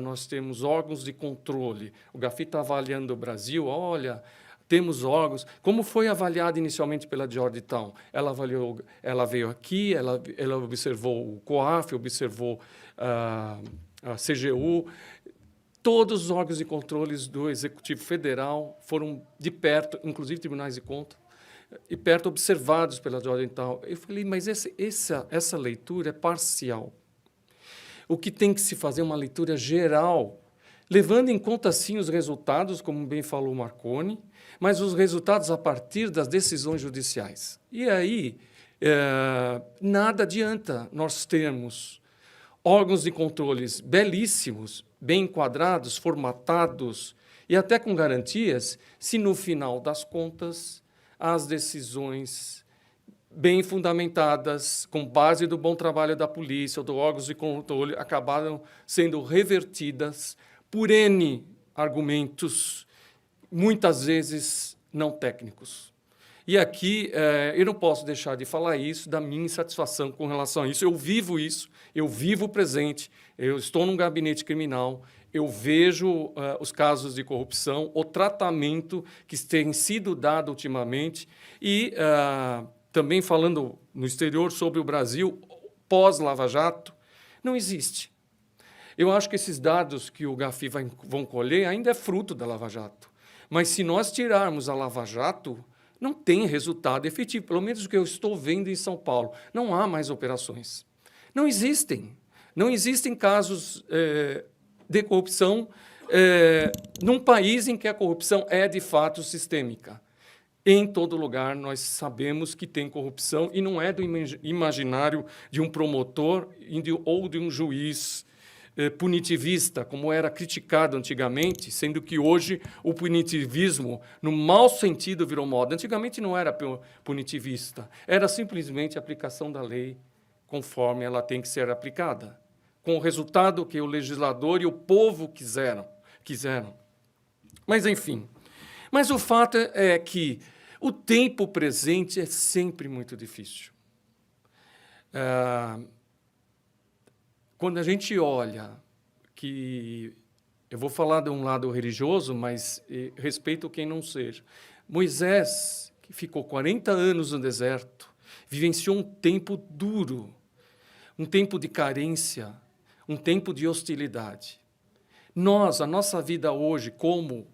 nós termos órgãos de controle. O GAFI está avaliando o Brasil, olha, temos órgãos. Como foi avaliado inicialmente pela Georgetown? Ela veio aqui, ela observou o COAF, observou a CGU. Todos os órgãos de controles do Executivo Federal foram de perto, inclusive tribunais de contas, de perto observados pela Georgetown. Eu falei, mas essa leitura é parcial. O que tem que se fazer é uma leitura geral, levando em conta, sim, os resultados, como bem falou Marconi, mas os resultados a partir das decisões judiciais. E aí, nada adianta nós termos órgãos de controles belíssimos, bem enquadrados, formatados e até com garantias, se no final das contas as decisões bem fundamentadas, com base do bom trabalho da polícia ou dos órgãos de controle, acabaram sendo revertidas por N argumentos, muitas vezes não técnicos. E aqui eu não posso deixar de falar isso, da minha insatisfação com relação a isso. Eu vivo isso, eu vivo o presente, eu estou num gabinete criminal, eu vejo os casos de corrupção, o tratamento que tem sido dado ultimamente, e também falando no exterior sobre o Brasil, pós-Lava Jato, não existe. Eu acho que esses dados que o GAFI vão colher ainda é fruto da Lava Jato. Mas se nós tirarmos a Lava Jato, não tem resultado efetivo, pelo menos o que eu estou vendo em São Paulo. Não há mais operações. Não existem. Não existem casos de corrupção num país em que a corrupção é, de fato, sistêmica. Em todo lugar nós sabemos que tem corrupção e não é do imaginário de um promotor ou de um juiz punitivista, como era criticado antigamente, sendo que hoje o punitivismo, no mau sentido, virou moda. Antigamente não era punitivista, era simplesmente a aplicação da lei conforme ela tem que ser aplicada, com o resultado que o legislador e o povo quiseram. Mas, enfim. Mas o fato é que o tempo presente é sempre muito difícil. Quando a gente olha que... Eu vou falar de um lado religioso, mas respeito quem não seja. Moisés, que ficou 40 anos no deserto, vivenciou um tempo duro, um tempo de carência, um tempo de hostilidade. A nossa vida hoje, como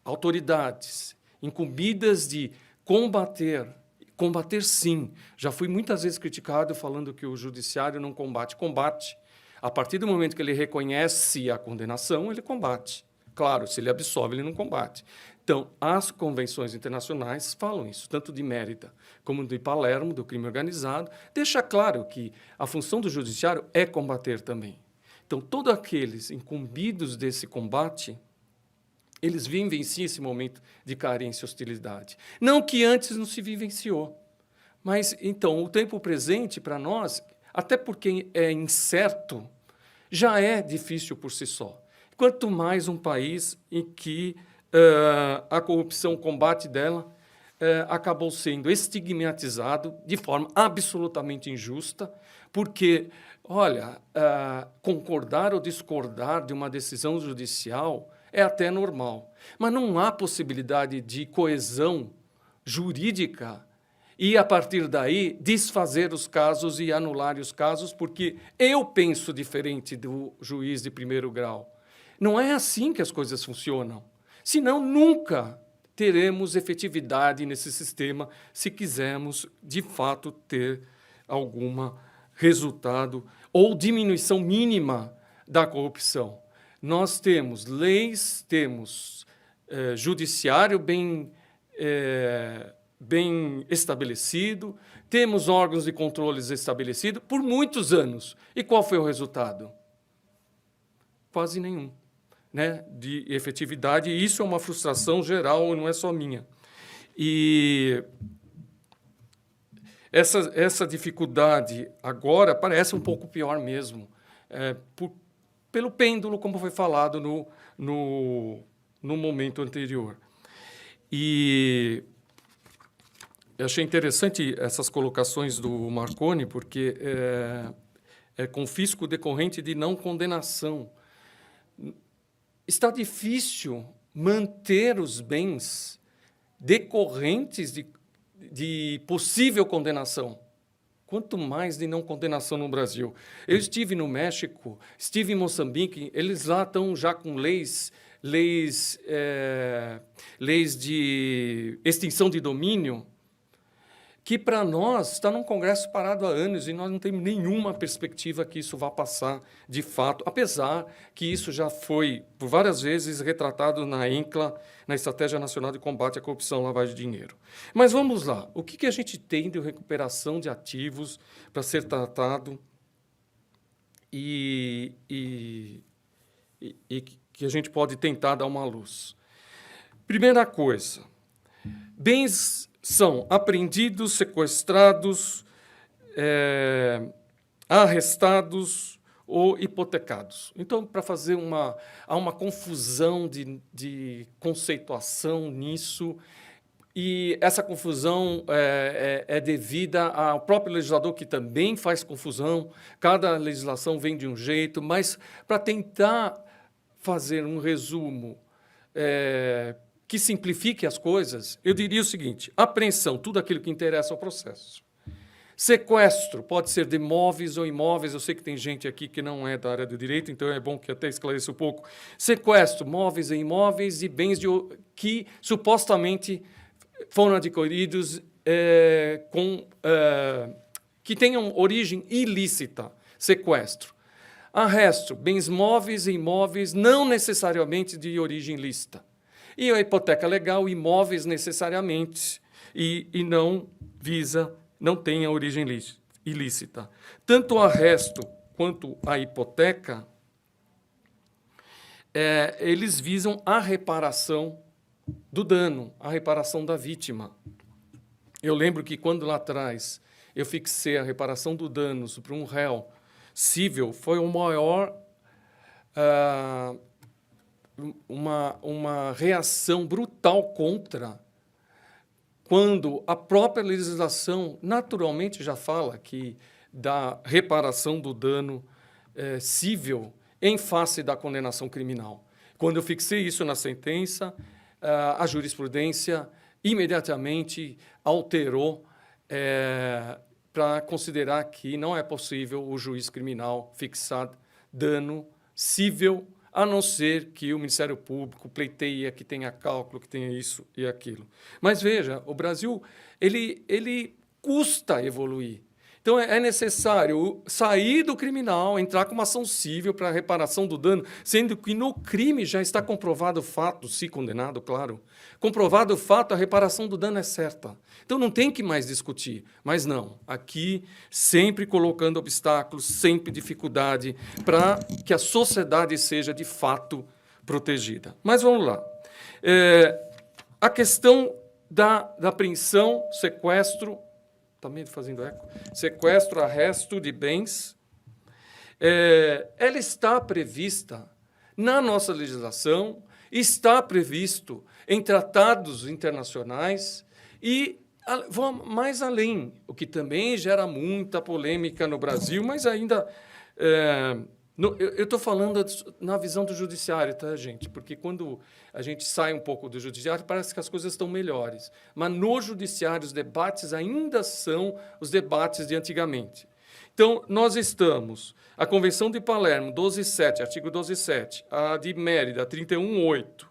autoridades incumbidas de combater sim. Já fui muitas vezes criticado falando que o judiciário não combate. Combate. A partir do momento que ele reconhece a condenação, ele combate. Claro, se ele absolve, ele não combate. Então, as convenções internacionais falam isso, tanto de Mérida como de Palermo, do crime organizado, deixa claro que a função do judiciário é combater também. Então, todos aqueles incumbidos desse combate, eles vivenciam esse momento de carência e hostilidade. Não que antes não se vivenciou, mas, então, o tempo presente, para nós, até porque é incerto, já é difícil por si só. Quanto mais um país em que a corrupção, o combate dela, acabou sendo estigmatizado de forma absolutamente injusta, porque, olha, concordar ou discordar de uma decisão judicial é até normal, mas não há possibilidade de coesão jurídica e, a partir daí, desfazer os casos e anular os casos, porque eu penso diferente do juiz de primeiro grau. Não é assim que as coisas funcionam. Senão, nunca teremos efetividade nesse sistema se quisermos, de fato, ter algum resultado ou diminuição mínima da corrupção. Nós temos leis, temos judiciário bem estabelecido, temos órgãos de controles estabelecidos por muitos anos. E qual foi o resultado? Quase nenhum. Né, de efetividade, e isso é uma frustração geral, não é só minha. E essa dificuldade agora parece um pouco pior mesmo, pelo pêndulo, como foi falado no momento anterior. E eu achei interessante essas colocações do Marconi, porque é confisco decorrente de não condenação. Está difícil manter os bens decorrentes de possível condenação, quanto mais de não condenação no Brasil. Eu estive no México, estive em Moçambique, eles lá estão já com leis de extinção de domínio, que para nós está num Congresso parado há anos e nós não temos nenhuma perspectiva que isso vá passar de fato, apesar que isso já foi, por várias vezes, retratado na ENCLA, na Estratégia Nacional de Combate à Corrupção e Lavagem de Dinheiro. Mas vamos lá, o que a gente tem de recuperação de ativos para ser tratado e que a gente pode tentar dar uma luz? Primeira coisa, bens são apreendidos, sequestrados, arrestados ou hipotecados. Então, para fazer há uma confusão de conceituação nisso, e essa confusão é devida ao próprio legislador, que também faz confusão, cada legislação vem de um jeito, mas para tentar fazer um resumo que simplifique as coisas, eu diria o seguinte: apreensão, tudo aquilo que interessa ao processo. Sequestro, pode ser de móveis ou imóveis, eu sei que tem gente aqui que não é da área do direito, então é bom que até esclareça um pouco. Sequestro, móveis e imóveis e bens que supostamente foram adquiridos que tenham origem ilícita, sequestro. Arresto, bens móveis e imóveis não necessariamente de origem lícita. E a hipoteca legal, imóveis necessariamente, e não não tem a origem ilícita. Tanto o arresto quanto a hipoteca, eles visam a reparação do dano, a reparação da vítima. Eu lembro que quando lá atrás eu fixei a reparação do danos para um réu civil, foi o maior uma reação brutal contra, quando a própria legislação naturalmente já fala que da reparação do dano civil em face da condenação criminal. Quando eu fixei isso na sentença, a jurisprudência imediatamente alterou para considerar que não é possível o juiz criminal fixar dano civil, a não ser que o Ministério Público pleiteie que tenha cálculo, que tenha isso e aquilo. Mas veja, o Brasil ele custa evoluir. Então, é necessário sair do criminal, entrar com uma ação civil para reparação do dano, sendo que no crime já está comprovado o fato, se condenado, claro, comprovado o fato, a reparação do dano é certa. Então, não tem que mais discutir. Mas não, aqui sempre colocando obstáculos, sempre dificuldade, para que a sociedade seja, de fato, protegida. Mas vamos lá. A questão da apreensão, sequestro, também fazendo eco, sequestro, arresto de bens, ela está prevista na nossa legislação, está previsto em tratados internacionais e vou mais além, o que também gera muita polêmica no Brasil, mas ainda... eu estou falando na visão do judiciário, tá, gente? Porque quando a gente sai um pouco do judiciário, parece que as coisas estão melhores. Mas no judiciário, os debates ainda são os debates de antigamente. Então, nós estamos... A Convenção de Palermo, 12.7, artigo 12.7, a de Mérida, 31.8,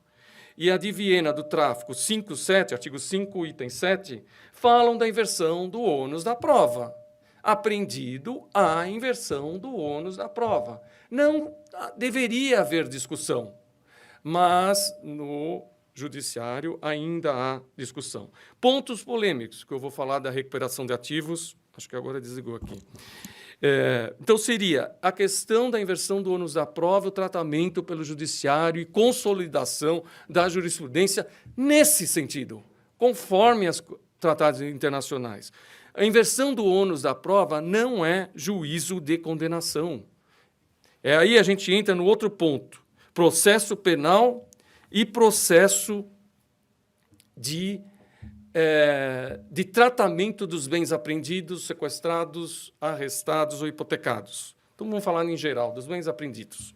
e a de Viena do tráfico, 5.7, artigo 5, item 7, falam da inversão do ônus da prova. Apreendido a inversão do ônus da prova. Não deveria haver discussão, mas no judiciário ainda há discussão. Pontos polêmicos, que eu vou falar da recuperação de ativos, acho que agora desligou aqui. Então, seria a questão da inversão do ônus da prova, o tratamento pelo judiciário e consolidação da jurisprudência nesse sentido, conforme os tratados internacionais. A inversão do ônus da prova não é juízo de condenação. Aí a gente entra no outro ponto, processo penal e processo de tratamento dos bens apreendidos, sequestrados, arrestados ou hipotecados. Então, vamos falar em geral, dos bens apreendidos.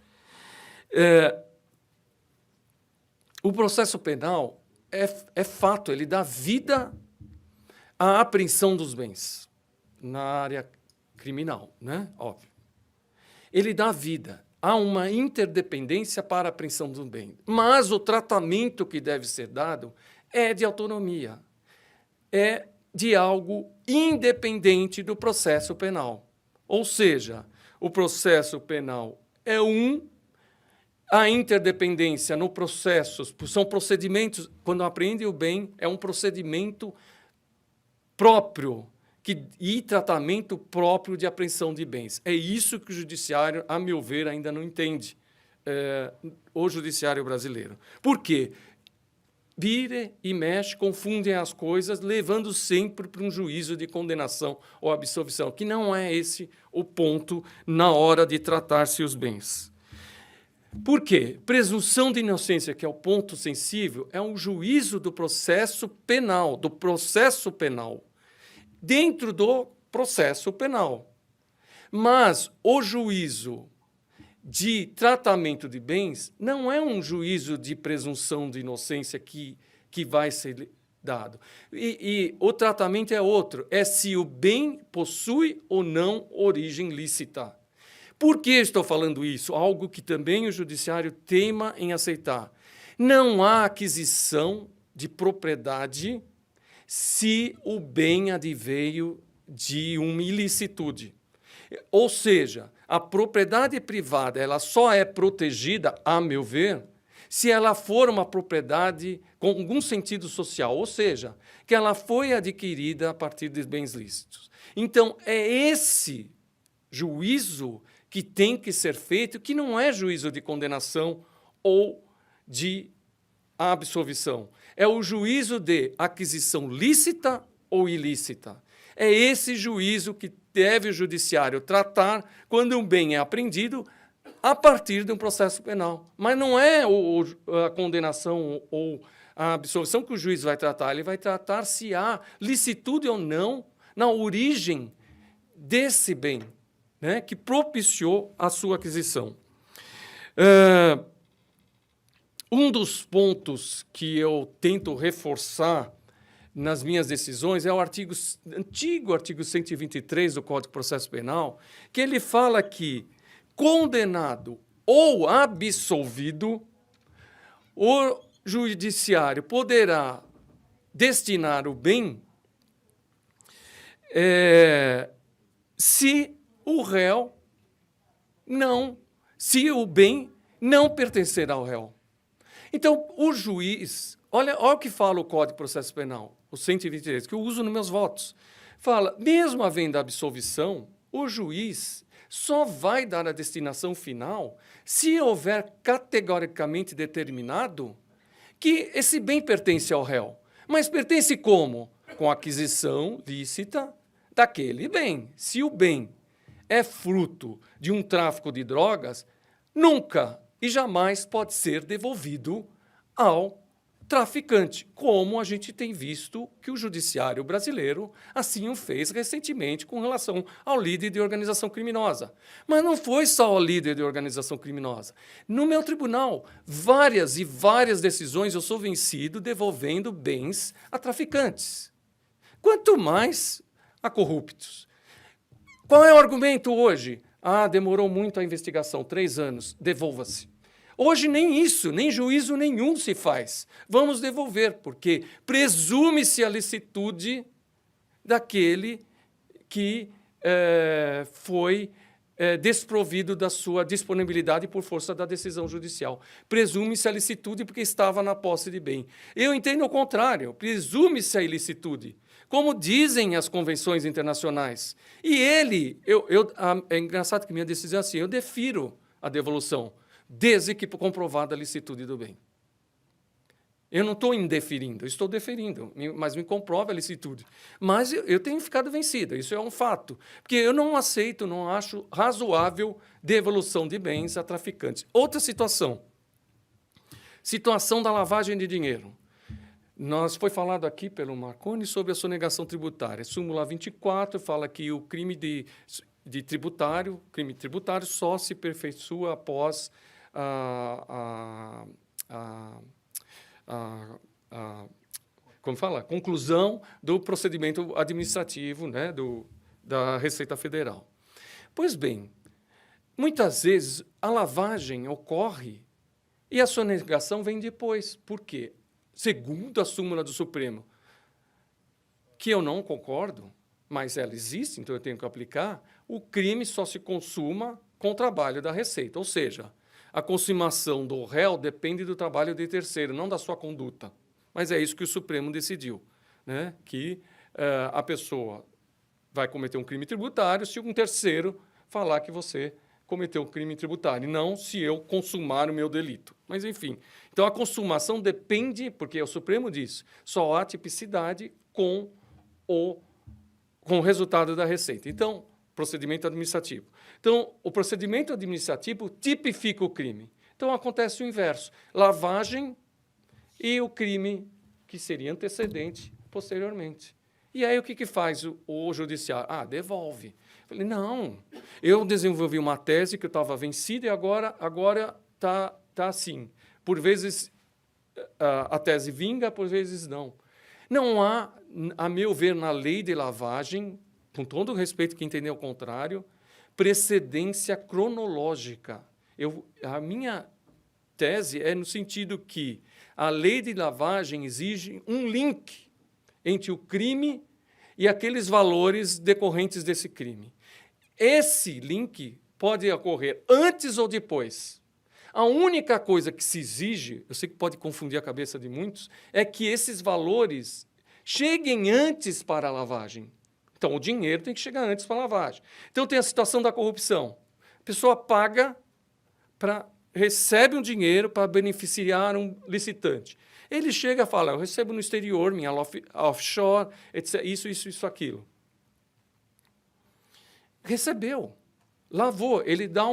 O processo penal é fato, ele dá vida à apreensão dos bens na área criminal, né? Óbvio. Ele dá vida. Há uma interdependência para a apreensão do bem. Mas o tratamento que deve ser dado é de autonomia. É de algo independente do processo penal. Ou seja, o processo penal é a interdependência no processo, são procedimentos, quando apreende o bem, é um procedimento próprio e tratamento próprio de apreensão de bens. É isso que o judiciário, a meu ver, ainda não entende, o judiciário brasileiro. Por quê? Vira e mexe, confundem as coisas, levando sempre para um juízo de condenação ou absolvição, que não é esse o ponto na hora de tratar-se os bens. Por quê? Presunção de inocência, que é o ponto sensível, é um juízo do processo penal, dentro do processo penal. Mas o juízo de tratamento de bens não é um juízo de presunção de inocência que vai ser dado. E o tratamento é outro, é se o bem possui ou não origem lícita. Por que estou falando isso? Algo que também o judiciário teima em aceitar. Não há aquisição de propriedade se o bem adveio de uma ilicitude. Ou seja, a propriedade privada ela só é protegida, a meu ver, se ela for uma propriedade com algum sentido social, ou seja, que ela foi adquirida a partir de bens lícitos. Então, é esse juízo que tem que ser feito, que não é juízo de condenação ou de absolvição. É o juízo de aquisição lícita ou ilícita. É esse juízo que deve o judiciário tratar quando um bem é apreendido a partir de um processo penal. Mas não é a condenação ou a absolvição que o juiz vai tratar. Ele vai tratar se há licitude ou não na origem desse bem, né, que propiciou a sua aquisição. Um dos pontos que eu tento reforçar nas minhas decisões é o antigo artigo 123 do Código de Processo Penal, que ele fala que, condenado ou absolvido, o judiciário poderá destinar o bem se o bem não pertencer ao réu. Então, o juiz, olha o que fala o Código de Processo Penal, o 123, que eu uso nos meus votos. Fala, mesmo havendo absolvição, o juiz só vai dar a destinação final se houver categoricamente determinado que esse bem pertence ao réu. Mas pertence como? Com a aquisição lícita daquele bem. Se o bem é fruto de um tráfico de drogas, nunca e jamais pode ser devolvido ao traficante, como a gente tem visto que o judiciário brasileiro assim o fez recentemente com relação ao líder de organização criminosa. Mas não foi só o líder de organização criminosa. No meu tribunal, várias e várias decisões eu sou vencido devolvendo bens a traficantes. Quanto mais a corruptos. Qual é o argumento hoje? Demorou muito a investigação, 3 anos, devolva-se. Hoje nem isso, nem juízo nenhum se faz. Vamos devolver, porque presume-se a licitude daquele que foi desprovido da sua disponibilidade por força da decisão judicial. Presume-se a licitude porque estava na posse de bem. Eu entendo o contrário, presume-se a ilicitude, como dizem as convenções internacionais. E é engraçado que minha decisão é assim, eu defiro a devolução, desde que comprovada a licitude do bem. Eu não estou indeferindo, eu estou deferindo, mas me comprova a licitude. Mas eu tenho ficado vencido, isso é um fato. Porque eu não aceito, não acho razoável devolução de bens a traficantes. Outra situação. Situação da lavagem de dinheiro. Foi falado aqui pelo Marconi sobre a sonegação tributária. Súmula 24 fala que o crime crime tributário só se aperfeiçoa após conclusão do procedimento administrativo, né, da Receita Federal. Pois bem, muitas vezes a lavagem ocorre e a sonegação vem depois. Por quê? Segundo a súmula do Supremo, que eu não concordo, mas ela existe, então eu tenho que aplicar, o crime só se consuma com o trabalho da Receita, ou seja, a consumação do réu depende do trabalho de terceiro, não da sua conduta. Mas é isso que o Supremo decidiu, né? Que a pessoa vai cometer um crime tributário se um terceiro falar que você cometeu um crime tributário, não se eu consumar o meu delito. Mas, enfim, então a consumação depende, porque o Supremo diz, só há tipicidade com o resultado da Receita. Então, procedimento administrativo. Então, o procedimento administrativo tipifica o crime. Então, acontece o inverso. Lavagem e o crime que seria antecedente posteriormente. E aí, o que faz o judiciário? Devolve. Eu falei, não, eu desenvolvi uma tese que eu estava vencida e agora está assim. Por vezes, a tese vinga, por vezes não. Não há, a meu ver, na lei de lavagem, com todo o respeito que entender o contrário, precedência cronológica. A minha tese é no sentido que a lei de lavagem exige um link entre o crime e aqueles valores decorrentes desse crime. Esse link pode ocorrer antes ou depois. A única coisa que se exige, eu sei que pode confundir a cabeça de muitos, é que esses valores cheguem antes para a lavagem. Então, o dinheiro tem que chegar antes para a lavagem. Então, tem a situação da corrupção. A pessoa paga, recebe um dinheiro para beneficiar um licitante. Ele chega e fala, eu recebo no exterior, minha offshore, etc, isso, aquilo. Recebeu, lavou. Ele dá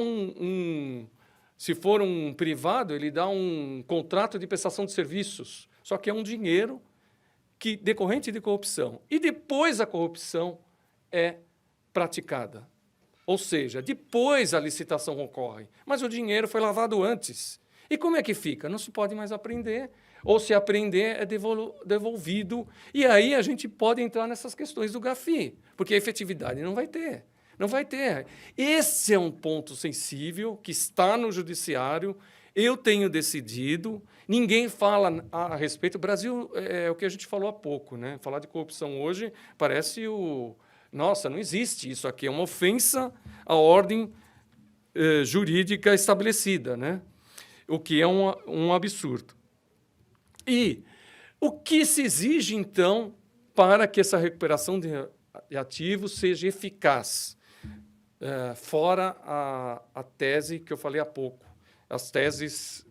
se for um privado, ele dá um contrato de prestação de serviços, só que é um dinheiro decorrente de corrupção. E depois a corrupção é praticada. Ou seja, depois a licitação ocorre. Mas o dinheiro foi lavado antes. E como é que fica? Não se pode mais aprender. Ou se aprender, é devolvido. E aí a gente pode entrar nessas questões do GAFI, porque a efetividade não vai ter. Não vai ter. Esse é um ponto sensível que está no judiciário. Eu tenho decidido, ninguém fala a respeito. O Brasil é o que a gente falou há pouco, né? Falar de corrupção hoje parece nossa, não existe isso aqui, é uma ofensa à ordem jurídica estabelecida, né? O que é um absurdo. E o que se exige, então, para que essa recuperação de ativos seja eficaz? Fora a tese que eu falei há pouco, as teses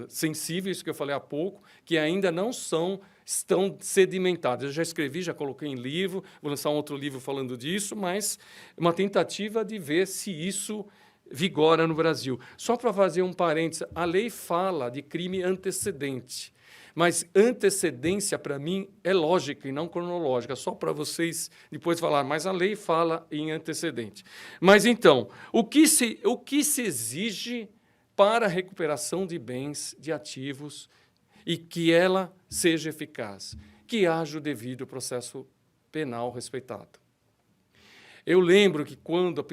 sensíveis que eu falei há pouco, que ainda não estão sedimentadas. Eu já escrevi, já coloquei em livro, vou lançar um outro livro falando disso, mas uma tentativa de ver se isso vigora no Brasil. Só para fazer um parênteses, a lei fala de crime antecedente, mas antecedência, para mim, é lógica e não cronológica, só para vocês depois falar, mas a lei fala em antecedente. Mas, então, o que se exige para a recuperação de bens, de ativos, e que ela seja eficaz? Que haja o devido processo penal respeitado. Eu lembro que quando a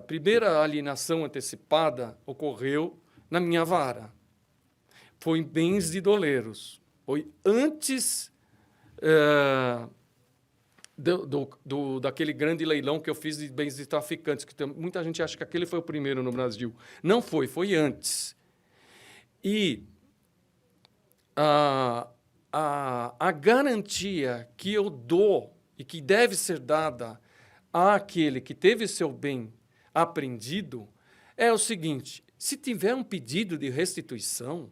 primeira alienação antecipada ocorreu na minha vara, foi em bens de doleiros. Foi antes daquele grande leilão que eu fiz de bens de traficantes, que muita gente acha que aquele foi o primeiro no Brasil. Não foi, foi antes. E a garantia que eu dou e que deve ser dada àquele que teve seu bem apreendido é o seguinte: se tiver um pedido de restituição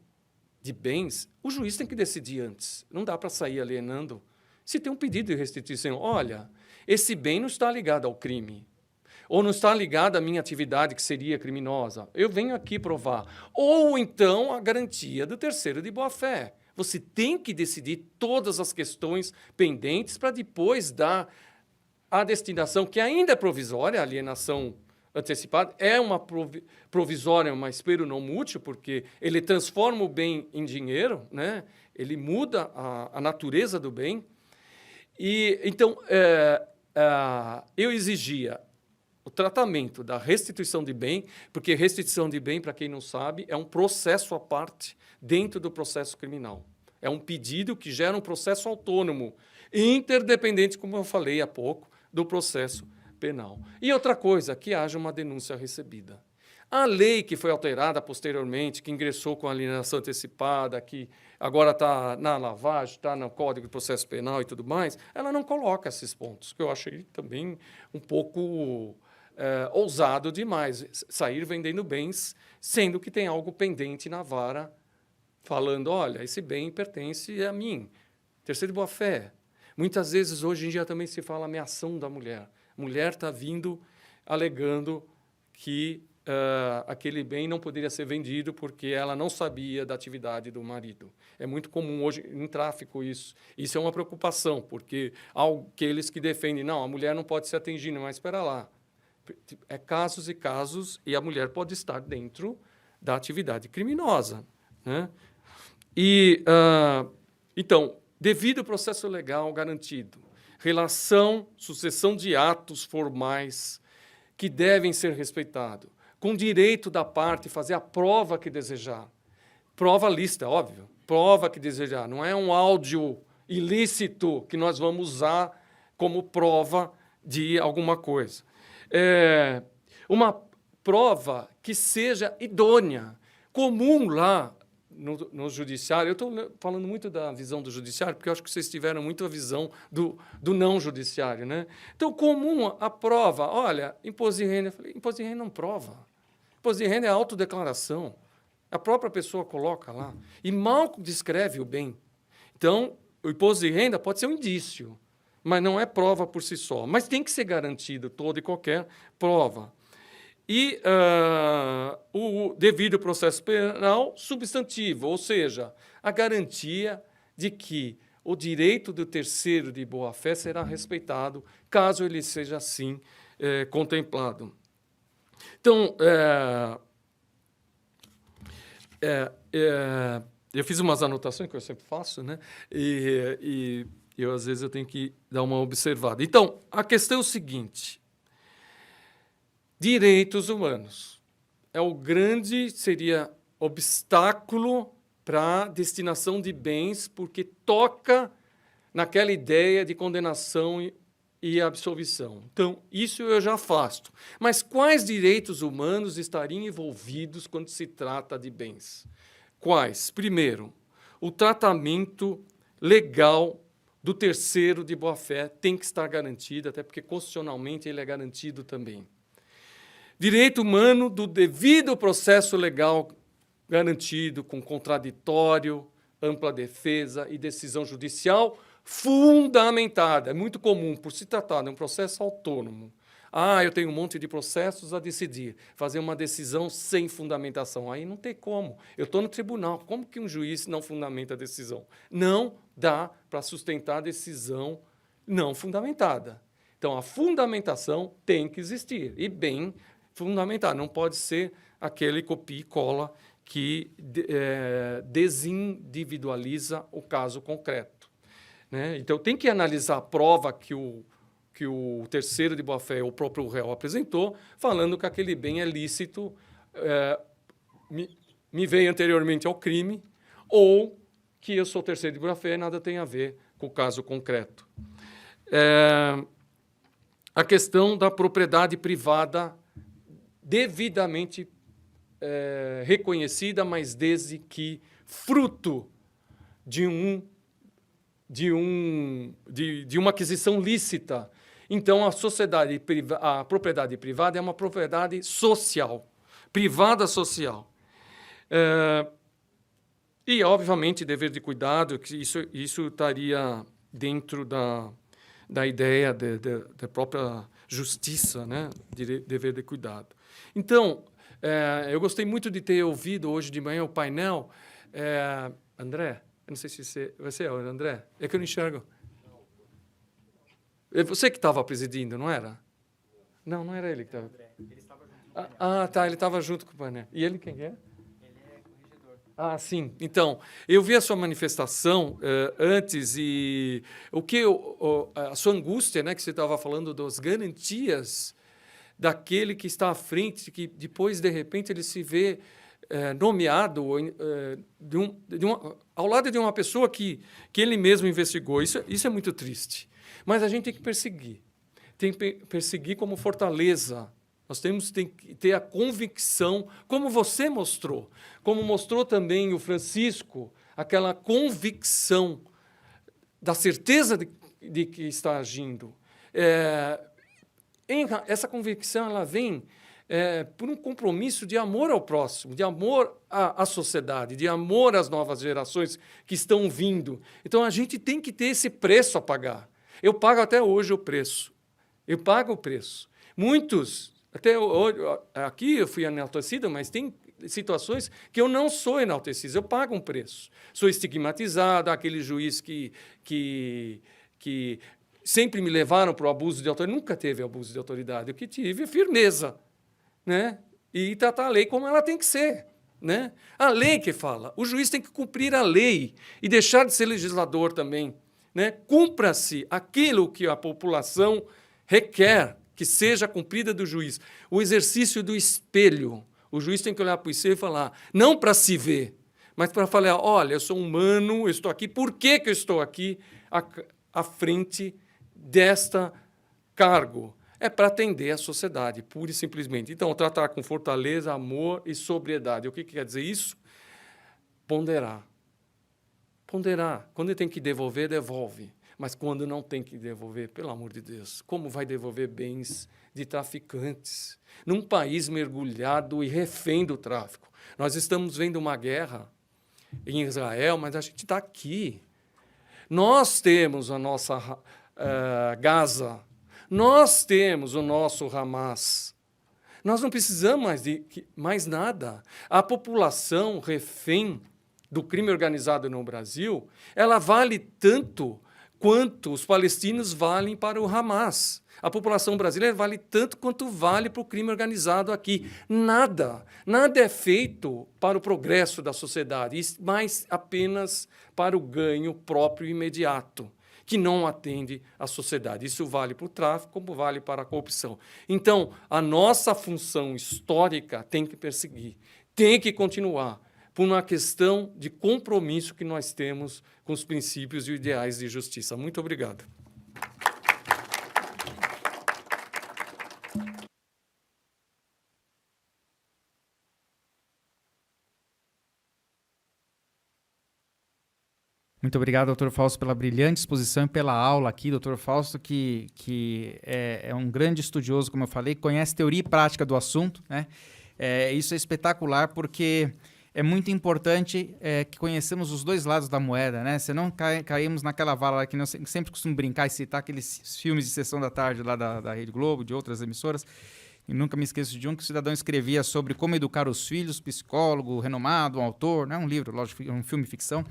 de bens, o juiz tem que decidir antes. Não dá para sair alienando. Se tem um pedido de restituição, olha, esse bem não está ligado ao crime, ou não está ligado à minha atividade que seria criminosa, eu venho aqui provar. Ou então a garantia do terceiro de boa-fé. Você tem que decidir todas as questões pendentes para depois dar a destinação, que ainda é provisória, a alienação antecipada, é uma provisória, mas espero não mútil, porque ele transforma o bem em dinheiro, né? Ele muda a natureza do bem. E, então, eu exigia o tratamento da restituição de bem, porque restituição de bem, para quem não sabe, é um processo à parte dentro do processo criminal. É um pedido que gera um processo autônomo, interdependente, como eu falei há pouco, do processo penal. E outra coisa, que haja uma denúncia recebida. A lei que foi alterada posteriormente, que ingressou com a alienação antecipada, que agora está na lavagem, está no Código de Processo Penal e tudo mais, ela não coloca esses pontos, que eu achei também um pouco ousado demais, sair vendendo bens, sendo que tem algo pendente na vara, falando, olha, esse bem pertence a mim. Terceiro de boa-fé. Muitas vezes, hoje em dia, também se fala ameação da mulher. A mulher está vindo alegando que aquele bem não poderia ser vendido porque ela não sabia da atividade do marido. É muito comum hoje em tráfico isso. Isso é uma preocupação, porque há aqueles que defendem, não, a mulher não pode ser atingida, mas espera lá. É casos e casos, e a mulher pode estar dentro da atividade criminosa, né? E, então, devido ao processo legal garantido, relação, sucessão de atos formais que devem ser respeitados, com direito da parte fazer a prova que desejar. Prova lista, óbvio. Prova que desejar. Não é um áudio ilícito que nós vamos usar como prova de alguma coisa. prova que seja idônea, comum lá no judiciário. Eu estou falando muito da visão do judiciário, porque eu acho que vocês tiveram muito a visão do não judiciário, né? Então, comum a prova. Olha, imposto de renda. Eu falei, imposto de renda não prova. Imposto de renda é autodeclaração. A própria pessoa coloca lá. E mal descreve o bem. Então, o imposto de renda pode ser um indício, mas não é prova por si só. Mas tem que ser garantido toda e qualquer prova. E o devido processo penal substantivo, ou seja, a garantia de que o direito do terceiro de boa-fé será respeitado, caso ele seja assim contemplado. Então, eu fiz umas anotações que eu sempre faço, né? E eu, às vezes, eu tenho que dar uma observada. Então, a questão é o seguinte: direitos humanos é o grande, seria obstáculo para a destinação de bens, porque toca naquela ideia de condenação e absolvição. Então, isso eu já afasto. Mas quais direitos humanos estariam envolvidos quando se trata de bens? Quais? Primeiro, o tratamento legal do terceiro de boa-fé tem que estar garantido, até porque constitucionalmente ele é garantido também. Direito humano do devido processo legal garantido com contraditório, ampla defesa e decisão judicial fundamentada. É muito comum, por se tratar de um processo autônomo. Eu tenho um monte de processos a decidir. Fazer uma decisão sem fundamentação. Aí não tem como. Eu estou no tribunal. Como que um juiz não fundamenta a decisão? Não dá para sustentar a decisão não fundamentada. Então, a fundamentação tem que existir. E bem fundamentada. Não pode ser aquele copia e cola que desindividualiza o caso concreto, né? Então, tem que analisar a prova que o terceiro de boa-fé, o próprio réu, apresentou, falando que aquele bem é lícito, me veio anteriormente ao crime, ou que eu sou terceiro de boa-fé e nada tem a ver com o caso concreto. A questão da propriedade privada devidamente reconhecida, mas desde que fruto de uma aquisição lícita. Então, a propriedade privada é uma propriedade social, privada social. E, obviamente, dever de cuidado, que isso estaria dentro da ideia da própria justiça, né? Dever de cuidado. Então, eu gostei muito de ter ouvido hoje de manhã o painel. André, eu não sei se você é o André, é que eu não enxergo. É você que estava presidindo, não era? Não era ele que estava. Ele estava junto. Tá, ele estava junto com o painel. E ele quem é? Ele é corregedor. Sim. Então, eu vi a sua manifestação antes e a sua angústia, né, que você estava falando das garantias daquele que está à frente, que depois, de repente, ele se vê nomeado ao lado de uma pessoa que ele mesmo investigou. Isso é muito triste. Mas a gente tem que perseguir. Tem que perseguir como fortaleza. Nós temos que ter a convicção, como você mostrou, como mostrou também o Francisco, aquela convicção da certeza de que está agindo. Essa convicção ela vem por um compromisso de amor ao próximo, de amor à sociedade, de amor às novas gerações que estão vindo. Então, a gente tem que ter esse preço a pagar. Eu pago até hoje o preço. Eu pago o preço. Muitos, até hoje, aqui eu fui enaltecido, mas tem situações que eu não sou enaltecido, eu pago um preço. Sou estigmatizado, aquele juiz que sempre me levaram para o abuso de autoridade. Nunca teve abuso de autoridade. O que tive é firmeza, né? E tratar a lei como ela tem que ser, né? A lei que fala. O juiz tem que cumprir a lei e deixar de ser legislador também, né? Cumpra-se aquilo que a população requer que seja cumprida do juiz. O exercício do espelho. O juiz tem que olhar para o espelho e falar, não para se ver, mas para falar, olha, eu sou humano, eu estou aqui, por que eu estou aqui à frente desta cargo? é para atender a sociedade, pura e simplesmente. Então, tratar com fortaleza, amor e sobriedade. O que quer dizer isso? Ponderar. Ponderar. Quando tem que devolver, devolve. Mas quando não tem que devolver, pelo amor de Deus, como vai devolver bens de traficantes? Num país mergulhado e refém do tráfico. Nós estamos vendo uma guerra em Israel, mas a gente está aqui. Nós temos a nossa Gaza, nós temos o nosso Hamas. Nós não precisamos mais nada. A população refém do crime organizado no Brasil, ela vale tanto quanto os palestinos valem para o Hamas. A população brasileira vale tanto quanto vale para o crime organizado aqui. Nada é feito para o progresso da sociedade, mas apenas para o ganho próprio e imediato, que não atende à sociedade. Isso vale para o tráfico, como vale para a corrupção. Então, a nossa função histórica tem que perseguir, tem que continuar, por uma questão de compromisso que nós temos com os princípios e ideais de justiça. Muito obrigado. Muito obrigado, doutor Fausto, pela brilhante exposição e pela aula aqui. Doutor Fausto, que é um grande estudioso, como eu falei, conhece teoria e prática do assunto, né? Isso é espetacular porque é muito importante que conheçamos os dois lados da moeda, né? Senão caímos naquela vala que eu sempre costumo brincar e citar aqueles filmes de sessão da tarde lá da Rede Globo, de outras emissoras. E nunca me esqueço de um que o cidadão escrevia sobre como educar os filhos, psicólogo, renomado, um autor, não é um livro, lógico, um filme ficção.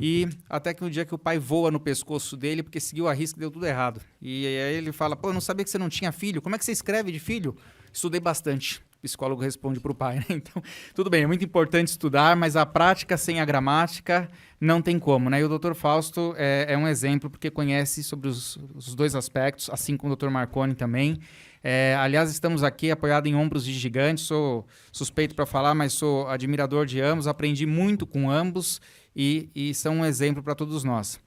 E até que um dia que o pai voa no pescoço dele porque seguiu a risca e deu tudo errado. E aí ele fala, pô, eu não sabia que você não tinha filho. Como é que você escreve de filho? Estudei bastante. O psicólogo responde para o pai, né? Então, tudo bem, é muito importante estudar, mas a prática sem a gramática não tem como, né? E o doutor Fausto é um exemplo porque conhece sobre os dois aspectos, assim como o doutor Marconi também. Aliás, estamos aqui apoiados em ombros de gigantes, sou suspeito para falar, mas sou admirador de ambos, aprendi muito com ambos e são um exemplo para todos nós.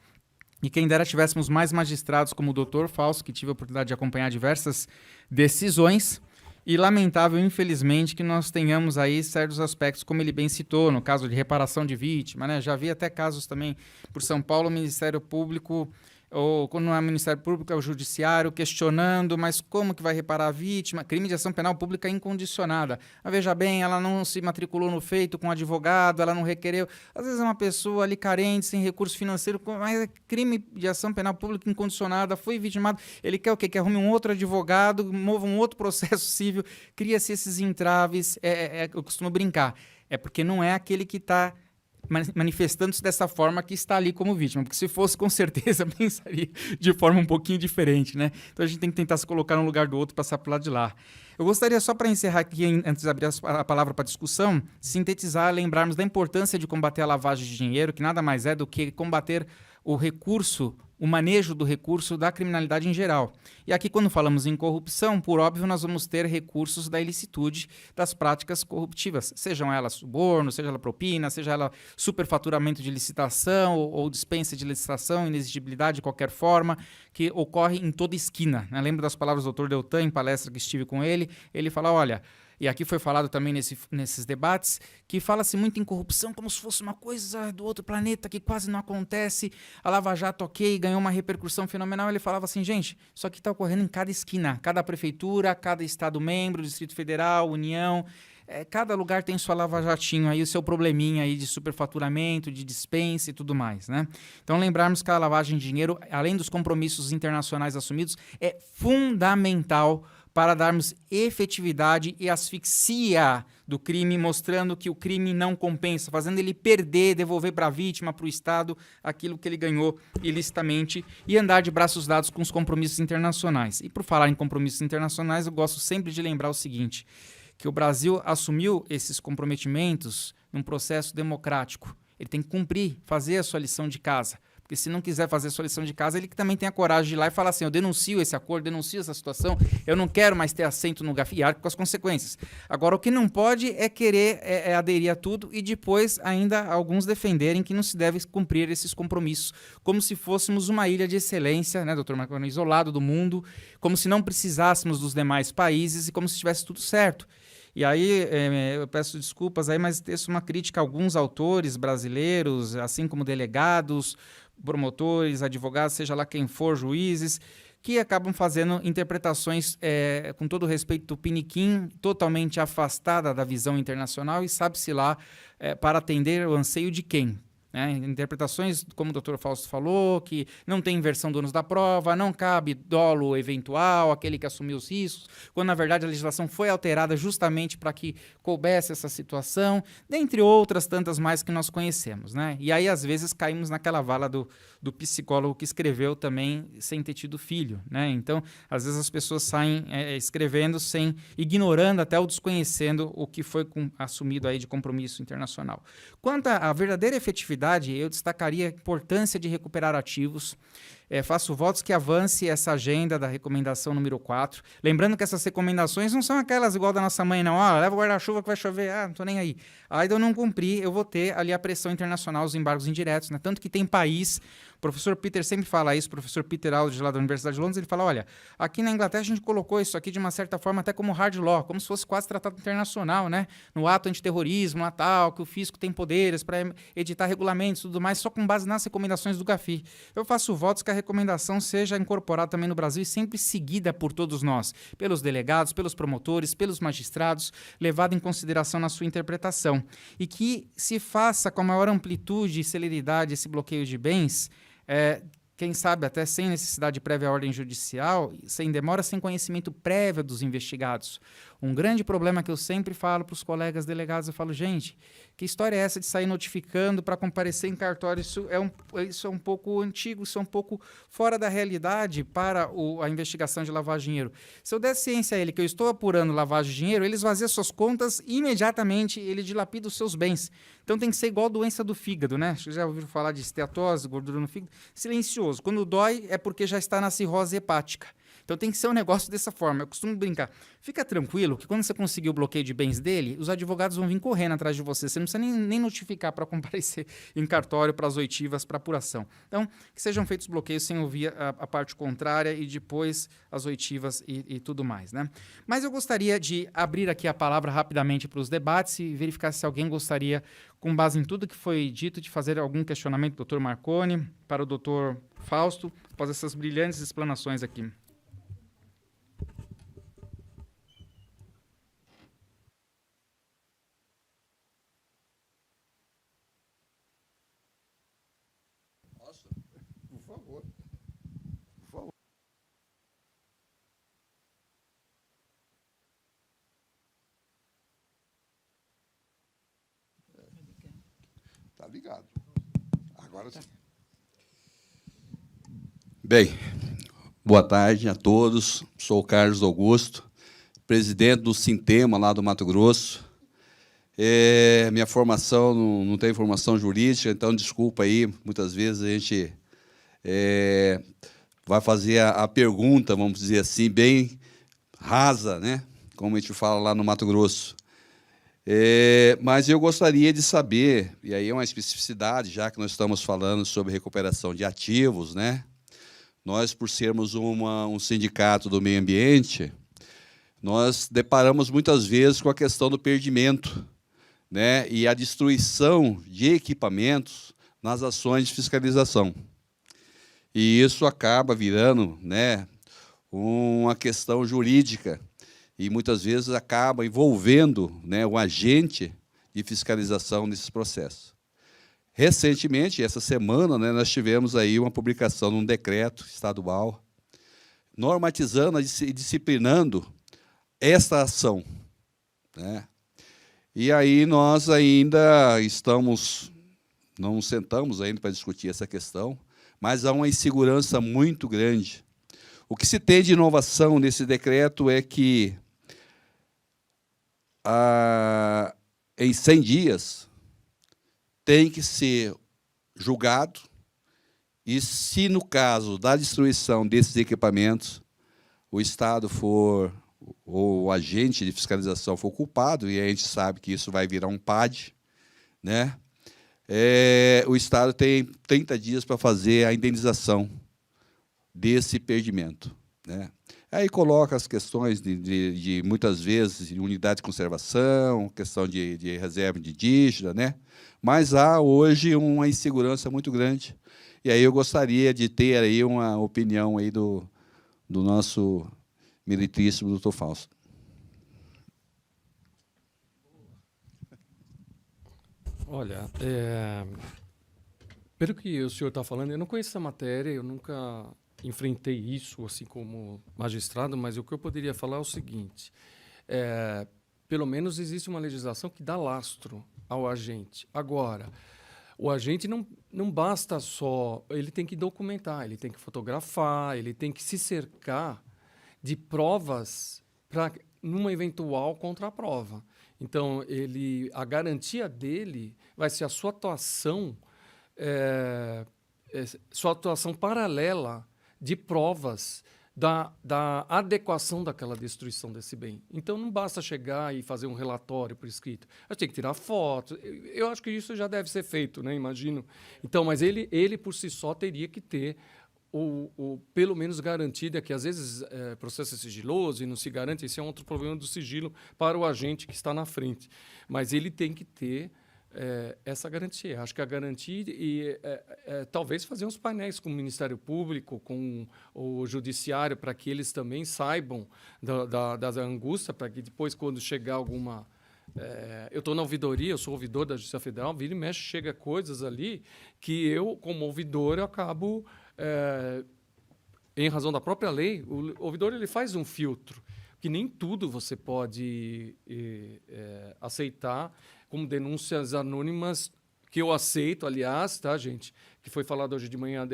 E quem dera tivéssemos mais magistrados como o doutor Fausto, que tive a oportunidade de acompanhar diversas decisões, e lamentável, infelizmente, que nós tenhamos aí certos aspectos, como ele bem citou, no caso de reparação de vítima, né? Já vi até casos também por São Paulo, o Ministério Público, ou quando não é o Ministério Público, é o Judiciário, questionando, mas como que vai reparar a vítima? Crime de ação penal pública incondicionada. Mas veja bem, ela não se matriculou no feito com advogado, ela não requereu. Às vezes é uma pessoa ali carente, sem recurso financeiro, mas é crime de ação penal pública incondicionada, foi vitimado. Ele quer o quê? Que arrume um outro advogado, mova um outro processo civil, cria-se esses entraves. Eu costumo brincar. É porque não é aquele que está manifestando-se dessa forma que está ali como vítima, porque se fosse, com certeza, pensaria de forma um pouquinho diferente, né? Então a gente tem que tentar se colocar no lugar do outro, passar para o lado de lá. Eu gostaria só para encerrar aqui, antes de abrir a palavra para discussão, sintetizar, lembrarmos da importância de combater a lavagem de dinheiro, que nada mais é do que combater o recurso, o manejo do recurso da criminalidade em geral. E aqui, quando falamos em corrupção, por óbvio, nós vamos ter recursos da ilicitude das práticas corruptivas, sejam elas suborno, seja ela propina, seja ela superfaturamento de licitação ou dispensa de licitação, inexigibilidade de qualquer forma, que ocorre em toda esquina, né? Lembro das palavras do Dr. Deltan, em palestra que estive com ele fala, olha, e aqui foi falado também nesses debates, que fala-se muito em corrupção como se fosse uma coisa do outro planeta que quase não acontece. A Lava Jato, ganhou uma repercussão fenomenal. Ele falava assim, gente, isso aqui está ocorrendo em cada esquina, cada prefeitura, cada estado-membro, Distrito Federal, União. Cada lugar tem sua lava-jatinho aí, o seu probleminha aí de superfaturamento, de dispensa e tudo mais, né? Então, lembrarmos que a lavagem de dinheiro, além dos compromissos internacionais assumidos, é fundamental para darmos efetividade e asfixia do crime, mostrando que o crime não compensa, fazendo ele perder, devolver para a vítima, para o Estado, aquilo que ele ganhou ilicitamente e andar de braços dados com os compromissos internacionais. E por falar em compromissos internacionais, eu gosto sempre de lembrar o seguinte, que o Brasil assumiu esses comprometimentos num processo democrático. Ele tem que cumprir, fazer a sua lição de casa, Porque se não quiser fazer sua lição de casa, ele que também tem a coragem de ir lá e falar assim, eu denuncio esse acordo, denuncio essa situação, eu não quero mais ter assento no GAFI e arque com as consequências. Agora, o que não pode é querer aderir a tudo e depois ainda alguns defenderem que não se deve cumprir esses compromissos, como se fôssemos uma ilha de excelência, né, doutor Marconi, isolado do mundo, como se não precisássemos dos demais países e como se estivesse tudo certo. E aí, eu peço desculpas aí, mas teço uma crítica a alguns autores brasileiros, assim como delegados, promotores, advogados, seja lá quem for, juízes, que acabam fazendo interpretações, com todo respeito, do piniquim, totalmente afastada da visão internacional e sabe-se lá para atender o anseio de quem? Interpretações, como o Dr. Fausto falou, que não tem inversão do ônus da prova, não cabe dolo eventual, aquele que assumiu os riscos, quando na verdade a legislação foi alterada justamente para que coubesse essa situação, dentre outras tantas mais que nós conhecemos, né? E aí às vezes caímos naquela vala do psicólogo que escreveu também sem ter tido filho, né? Então, às vezes as pessoas saem escrevendo ignorando até ou desconhecendo o que foi assumido aí de compromisso internacional. Quanto à verdadeira efetividade, eu destacaria a importância de recuperar ativos. Faço votos que avance essa agenda da recomendação número 4. Lembrando que essas recomendações não são aquelas igual da nossa mãe, não. Leva o guarda-chuva que vai chover. Não estou nem aí. Ainda eu não cumpri, eu vou ter ali a pressão internacional, os embargos indiretos, né? Tanto que tem país... O professor Peter sempre fala isso, o professor Peter Aldrich lá da Universidade de Londres, ele fala, olha, aqui na Inglaterra a gente colocou isso aqui de uma certa forma até como hard law, como se fosse quase tratado internacional, né? No ato antiterrorismo, lá tal, que o fisco tem poderes para editar regulamentos e tudo mais, só com base nas recomendações do GAFI. Eu faço votos que a recomendação seja incorporada também no Brasil e sempre seguida por todos nós, pelos delegados, pelos promotores, pelos magistrados, levada em consideração na sua interpretação. E que se faça com a maior amplitude e celeridade esse bloqueio de bens, quem sabe até sem necessidade de prévia ordem judicial, sem demora, sem conhecimento prévio dos investigados. Um grande problema que eu sempre falo para os colegas delegados, eu falo, gente, que história é essa de sair notificando para comparecer em cartório? Isso é um pouco antigo, isso é um pouco fora da realidade para a investigação de lavagem de dinheiro. Se eu der ciência a ele que eu estou apurando lavagem de dinheiro, ele esvazia suas contas e imediatamente ele dilapida os seus bens. Então tem que ser igual a doença do fígado, né? Vocês já ouviram falar de esteatose, gordura no fígado? Silencioso. Quando dói é porque já está na cirrose hepática. Então tem que ser um negócio dessa forma. Eu costumo brincar. Fica tranquilo que quando você conseguir o bloqueio de bens dele, os advogados vão vir correndo atrás de você. Você não precisa nem notificar para comparecer em cartório, para as oitivas, para apuração. Então, que sejam feitos bloqueios sem ouvir a parte contrária e depois as oitivas e tudo mais, né? Mas eu gostaria de abrir aqui a palavra rapidamente para os debates e verificar se alguém gostaria, com base em tudo que foi dito, de fazer algum questionamento do Dr. Marconi, para o Dr. Fausto, após essas brilhantes explanações aqui. Tá ligado. Agora sim. Bem, boa tarde a todos. Sou o Carlos Augusto, presidente do Sintema, lá do Mato Grosso. Minha formação, não tem formação jurídica, então desculpa aí, muitas vezes a gente vai fazer a pergunta, vamos dizer assim, bem rasa, né? Como a gente fala lá no Mato Grosso. Mas eu gostaria de saber, e aí é uma especificidade, já que nós estamos falando sobre recuperação de ativos, né? Nós, por sermos um sindicato do meio ambiente, nós deparamos muitas vezes com a questão do perdimento, né? E a destruição de equipamentos nas ações de fiscalização. E isso acaba virando, né, uma questão jurídica, e muitas vezes acaba envolvendo, né, o agente de fiscalização nesses processos. Recentemente, essa semana, né, nós tivemos aí uma publicação de um decreto estadual normatizando e disciplinando esta ação, né? E aí nós ainda não sentamos ainda para discutir essa questão, mas há uma insegurança muito grande. O que se tem de inovação nesse decreto é que em 100 dias tem que ser julgado E se, no caso da destruição desses equipamentos, o Estado for, ou o agente de fiscalização for culpado, e a gente sabe que isso vai virar um PAD, né? O Estado tem 30 dias para fazer a indenização desse perdimento, né? Aí coloca as questões de muitas vezes, de unidade de conservação, questão de reserva indígena, né? Mas há hoje uma insegurança muito grande. E aí eu gostaria de ter aí uma opinião aí do nosso meritíssimo doutor Fausto. Olha, pelo que o senhor está falando, eu não conheço essa matéria, eu nunca enfrentei isso assim como magistrado, mas o que eu poderia falar é o seguinte: pelo menos existe uma legislação que dá lastro ao agente. Agora, o agente não basta só, ele tem que documentar, ele tem que fotografar, ele tem que se cercar de provas para numa eventual contraprova. Então, a garantia dele vai ser a sua atuação paralela de provas da adequação daquela destruição desse bem. Então, não basta chegar e fazer um relatório por escrito. A gente tem que tirar fotos. Eu acho que isso já deve ser feito, né? Imagino. Então, mas ele por si só teria que ter pelo menos garantido, que às vezes processo é sigiloso e não se garante, esse é um outro problema do sigilo para o agente que está na frente. Mas ele tem que ter essa garantia. Acho que a garantia talvez fazer uns painéis com o Ministério Público, com o Judiciário, para que eles também saibam da angústia, para que depois, quando chegar alguma... eu estou na ouvidoria, eu sou ouvidor da Justiça Federal, vira e mexe, chega coisas ali que eu, como ouvidor, eu acabo... em razão da própria lei, o ouvidor ele faz um filtro, que nem tudo você pode aceitar como denúncias anônimas, que eu aceito, aliás, tá, gente, que foi falado hoje de manhã,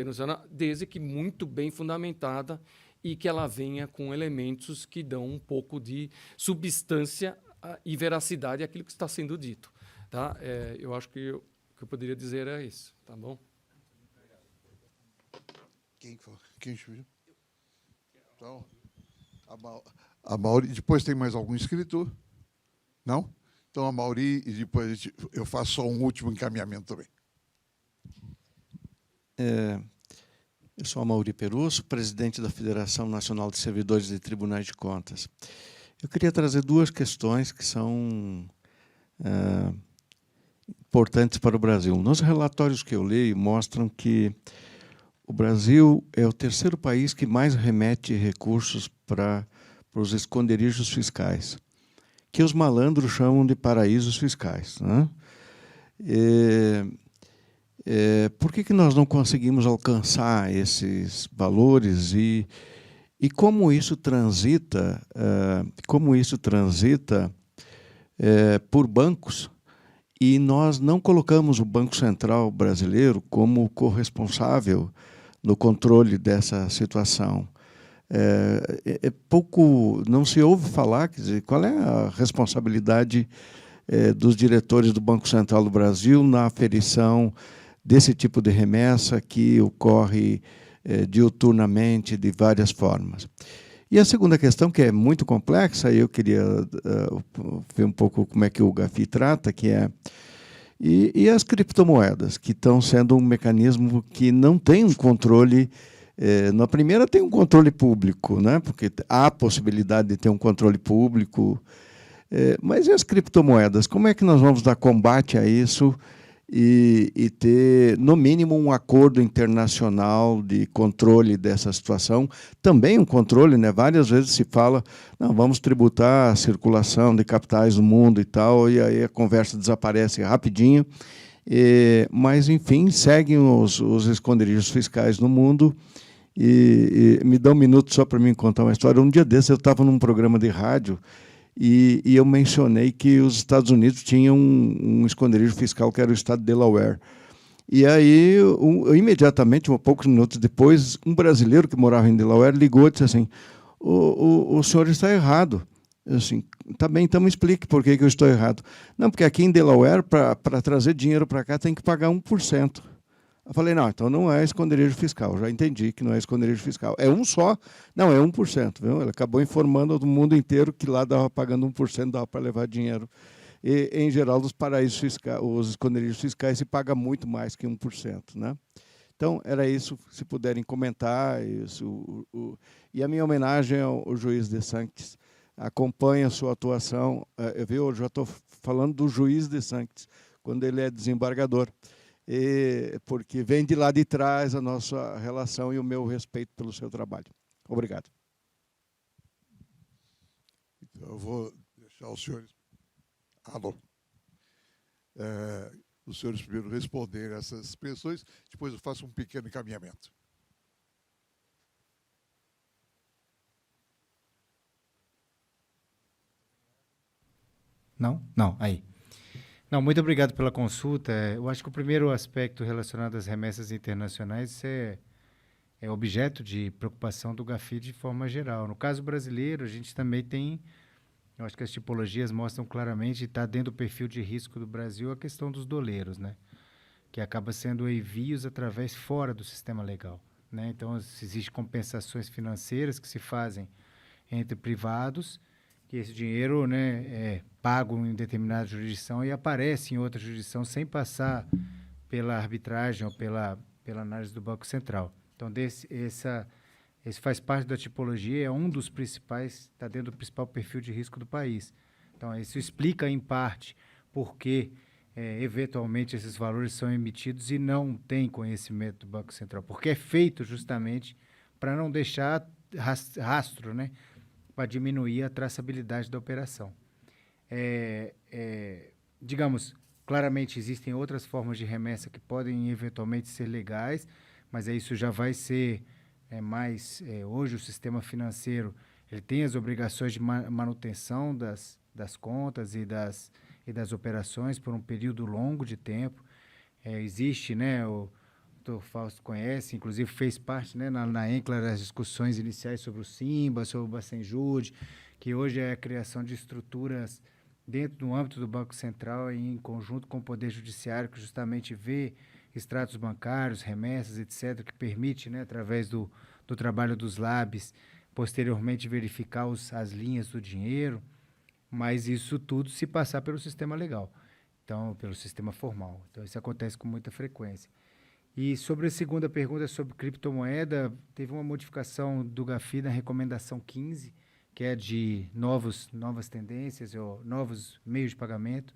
desde que muito bem fundamentada e que ela venha com elementos que dão um pouco de substância e veracidade àquilo que está sendo dito. Tá? Eu acho que o que eu poderia dizer é isso. Tá bom? Quem escolheu? Então, a Mauri, depois tem mais algum inscrito? Não? Então, a Mauri, e depois eu faço só um último encaminhamento também. Eu sou a Mauri Perusso, presidente da Federação Nacional de Servidores de Tribunais de Contas. Eu queria trazer duas questões que são importantes para o Brasil. Nos relatórios que eu leio, mostram que o Brasil é o terceiro país que mais remete recursos para os esconderijos fiscais, que os malandros chamam de paraísos fiscais, né? Por que nós não conseguimos alcançar esses valores e como isso transita, por bancos, e nós não colocamos o Banco Central brasileiro como corresponsável no controle dessa situação? Pouco, não se ouve falar, quer dizer, qual é a responsabilidade dos diretores do Banco Central do Brasil na aferição desse tipo de remessa que ocorre diuturnamente, de várias formas. E a segunda questão, que é muito complexa, e eu queria ver um pouco como é que o GAFI trata, que é e as criptomoedas, que estão sendo um mecanismo que não tem um controle. Na primeira tem um controle público, né? Porque há a possibilidade de ter um controle público. Mas e as criptomoedas? Como é que nós vamos dar combate a isso e ter, no mínimo, um acordo internacional de controle dessa situação? Também um controle, né? Várias vezes se fala, não, vamos tributar a circulação de capitais no mundo e tal, e aí a conversa desaparece rapidinho. Mas, enfim, seguem os esconderijos fiscais no mundo. E me dá um minuto só para mim contar uma história. Um dia desses eu estava num programa de rádio e eu mencionei que os Estados Unidos tinham um esconderijo fiscal que era o estado de Delaware. E aí, imediatamente, poucos minutos depois, um brasileiro que morava em Delaware ligou e disse assim, o senhor está errado. Eu assim, tá bem, então me explique por que eu estou errado. Não, porque aqui em Delaware, para trazer dinheiro para cá, tem que pagar 1%. Eu falei, não, então não é esconderijo fiscal. Já entendi que não é esconderijo fiscal. É um só, não, é 1%. Viu? Ele acabou informando o mundo inteiro que lá dava pagando 1%, dava para levar dinheiro. E, em geral, dos paraísos fiscais, os esconderijos fiscais se paga muito mais que 1%. Né? Então, era isso, se puderem comentar. Isso, e a minha homenagem ao juiz de Sanctis. Acompanha a sua atuação. Eu já estou falando do juiz de Sanctis, quando ele é desembargador. Porque vem de lá de trás a nossa relação e o meu respeito pelo seu trabalho. Obrigado. Então, eu vou deixar os senhores... Alô? Os senhores primeiro responderem essas expressões, depois eu faço um pequeno encaminhamento. Não? Não, aí. Não, muito obrigado pela consulta. Eu acho que o primeiro aspecto relacionado às remessas internacionais é objeto de preocupação do GAFI de forma geral. No caso brasileiro, a gente também tem, eu acho que as tipologias mostram claramente, está dentro do perfil de risco do Brasil, a questão dos doleiros, né? Que acaba sendo envios através fora do sistema legal, né? Então, existem compensações financeiras que se fazem entre privados, que esse dinheiro, né, é pago em determinada jurisdição e aparece em outra jurisdição sem passar pela arbitragem ou pela análise do Banco Central. Então, esse faz parte da tipologia, é um dos principais, está dentro do principal perfil de risco do país. Então, isso explica, em parte, por que, eventualmente, esses valores são emitidos e não tem conhecimento do Banco Central, porque é feito justamente para não deixar rastro, né, para diminuir a traçabilidade da operação. Digamos, claramente existem outras formas de remessa que podem eventualmente ser legais, mas isso já vai ser hoje o sistema financeiro ele tem as obrigações de manutenção das contas e das operações por um período longo de tempo. Existe, né, o Dr. Fausto conhece, inclusive fez parte, né, na ENCLA das discussões iniciais sobre o SIMBA, sobre o Bacenjude, que hoje é a criação de estruturas dentro do âmbito do Banco Central e em conjunto com o Poder Judiciário, que justamente vê extratos bancários, remessas, etc., que permite, né, através do trabalho dos labs, posteriormente verificar as linhas do dinheiro, mas isso tudo se passar pelo sistema legal, então, pelo sistema formal. Então, isso acontece com muita frequência. E sobre a segunda pergunta sobre criptomoeda, teve uma modificação do GAFI na recomendação 15, que é de novas tendências ou novos meios de pagamento,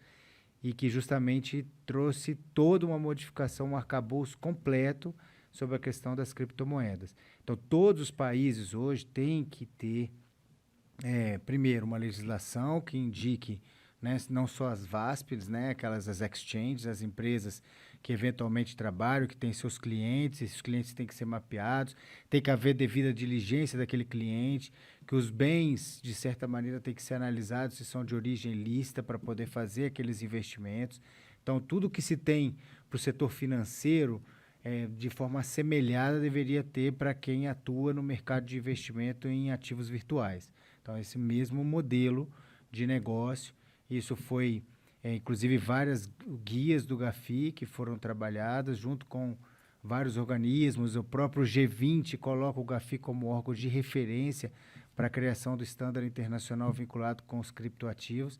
e que justamente trouxe toda uma modificação, um arcabouço completo sobre a questão das criptomoedas. Então, todos os países hoje têm que ter, primeiro, uma legislação que indique, né, não só as VASPs, né, as exchanges, as empresas que eventualmente trabalham, que têm seus clientes, esses clientes têm que ser mapeados, tem que haver devida diligência daquele cliente, que os bens, de certa maneira, têm que ser analisados se são de origem lícita para poder fazer aqueles investimentos. Então, tudo que se tem para o setor financeiro, de forma assemelhada, deveria ter para quem atua no mercado de investimento em ativos virtuais. Então, esse mesmo modelo de negócio, isso foi... inclusive várias guias do GAFI que foram trabalhadas junto com vários organismos. O próprio G20 coloca o GAFI como órgão de referência para a criação do estándar internacional vinculado com os criptoativos.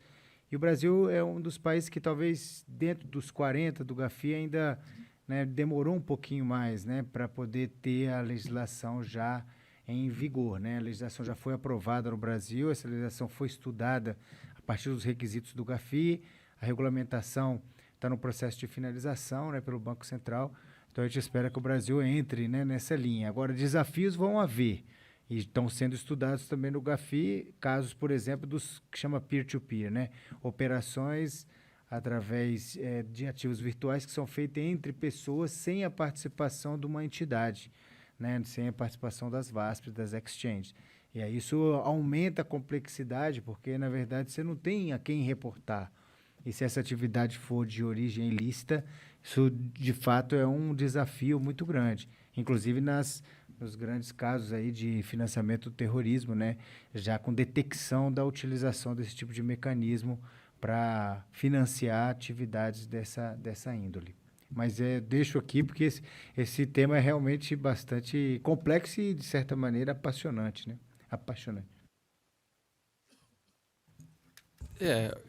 E o Brasil é um dos países que talvez dentro dos 40 do GAFI ainda, né, demorou um pouquinho mais, né, para poder ter a legislação já em vigor, né? A legislação já foi aprovada no Brasil, essa legislação foi estudada a partir dos requisitos do GAFI. A regulamentação está no processo de finalização, né, pelo Banco Central. Então, a gente espera que o Brasil entre, né, nessa linha. Agora, desafios vão haver e estão sendo estudados também no GAFI, casos, por exemplo, dos que chama peer-to-peer, né, operações através de ativos virtuais que são feitas entre pessoas sem a participação de uma entidade, né, sem a participação das VASPs, das exchanges. E aí isso aumenta a complexidade, porque, na verdade, você não tem a quem reportar. E se essa atividade for de origem ilícita, isso, de fato, é um desafio muito grande. Inclusive nos grandes casos aí de financiamento do terrorismo, né? Já com detecção da utilização desse tipo de mecanismo para financiar atividades dessa índole. Mas deixo aqui porque esse tema é realmente bastante complexo e, de certa maneira, apaixonante, né? Apaixonante.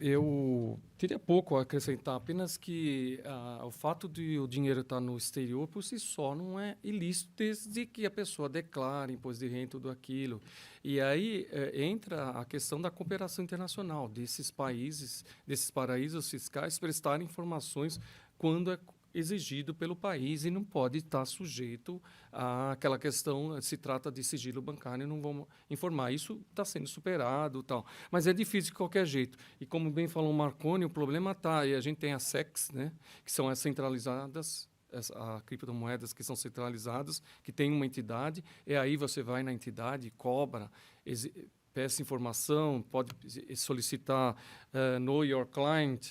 Eu teria pouco a acrescentar, apenas que o fato de o dinheiro estar no exterior por si só não é ilícito desde que a pessoa declare imposto de renda e tudo aquilo. E aí entra a questão da cooperação internacional desses países, desses paraísos fiscais, prestarem informações quando é exigido pelo país e não pode estar sujeito àquela questão, se trata de sigilo bancário, não vamos informar. Isso está sendo superado, tal, mas é difícil de qualquer jeito. E como bem falou o Marconi, o problema está, e a gente tem as SECs, né, que são as centralizadas, as criptomoedas que são centralizadas, que tem uma entidade, e aí você vai na entidade, cobra, peça informação, pode solicitar know your client,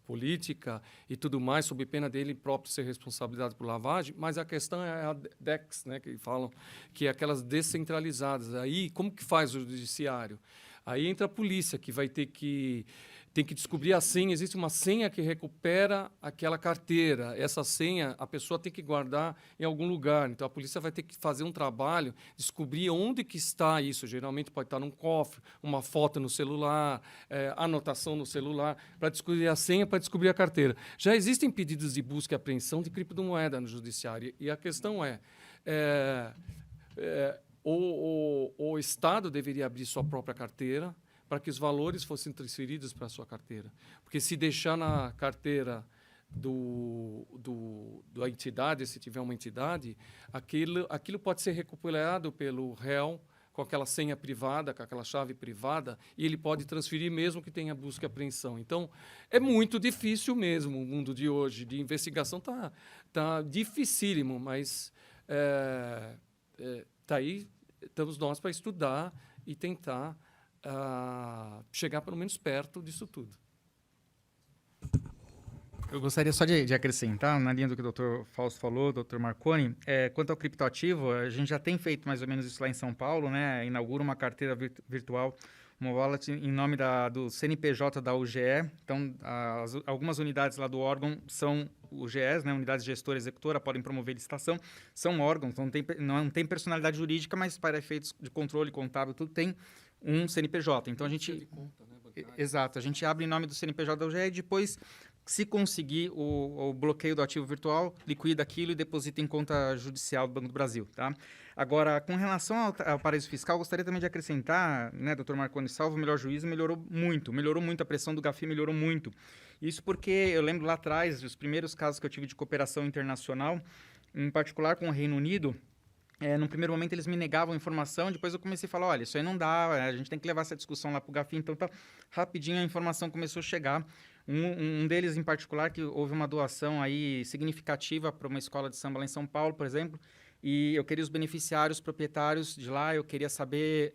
política e tudo mais, sob pena dele próprio ser responsabilizado por lavagem, mas a questão é a DEX, né, que falam, que é aquelas descentralizadas. Aí, como que faz o judiciário? Aí entra a polícia, que vai ter que descobrir a senha. Existe uma senha que recupera aquela carteira. Essa senha a pessoa tem que guardar em algum lugar. Então, a polícia vai ter que fazer um trabalho, descobrir onde que está isso. Geralmente pode estar num cofre, uma foto no celular, anotação no celular, para descobrir a senha, para descobrir a carteira. Já existem pedidos de busca e apreensão de criptomoeda no judiciário. E a questão o Estado deveria abrir sua própria carteira para que os valores fossem transferidos para a sua carteira. Porque se deixar na carteira da entidade, se tiver uma entidade, aquilo pode ser recuperado pelo réu com aquela senha privada, com aquela chave privada, e ele pode transferir mesmo que tenha busca e apreensão. Então, é muito difícil mesmo o mundo de hoje. De investigação tá dificílimo, mas tá aí, estamos nós para estudar e tentar chegar pelo menos perto disso tudo. Eu gostaria só de acrescentar, na linha do que o Dr. Fausto falou, Dr. Marconi, quanto ao criptoativo, a gente já tem feito mais ou menos isso lá em São Paulo, né? Inaugura uma carteira virtual, uma wallet em nome do CNPJ da UGE. Então, algumas unidades lá do órgão são UGEs, né? Unidades gestora executora, podem promover licitação, são órgãos, não tem personalidade jurídica, mas para efeitos de controle contábil, tudo tem um CNPJ. Então, a gente... Exato, a gente abre em nome do CNPJ da UGE e depois, se conseguir o bloqueio do ativo virtual, liquida aquilo e deposita em conta judicial do Banco do Brasil, tá? Agora, com relação ao paraíso fiscal, gostaria também de acrescentar, né, Dr. Marconi, salvo o melhor juízo, melhorou muito, a pressão do GAFI melhorou muito. Isso porque eu lembro lá atrás, os primeiros casos que eu tive de cooperação internacional, em particular com o Reino Unido, no primeiro momento eles me negavam informação, depois eu comecei a falar, olha, isso aí não dá, a gente tem que levar essa discussão lá para o GAFI, então rapidinho a informação começou a chegar. Um deles em particular, que houve uma doação aí significativa para uma escola de samba lá em São Paulo, por exemplo, e eu queria os beneficiários, proprietários de lá, eu queria saber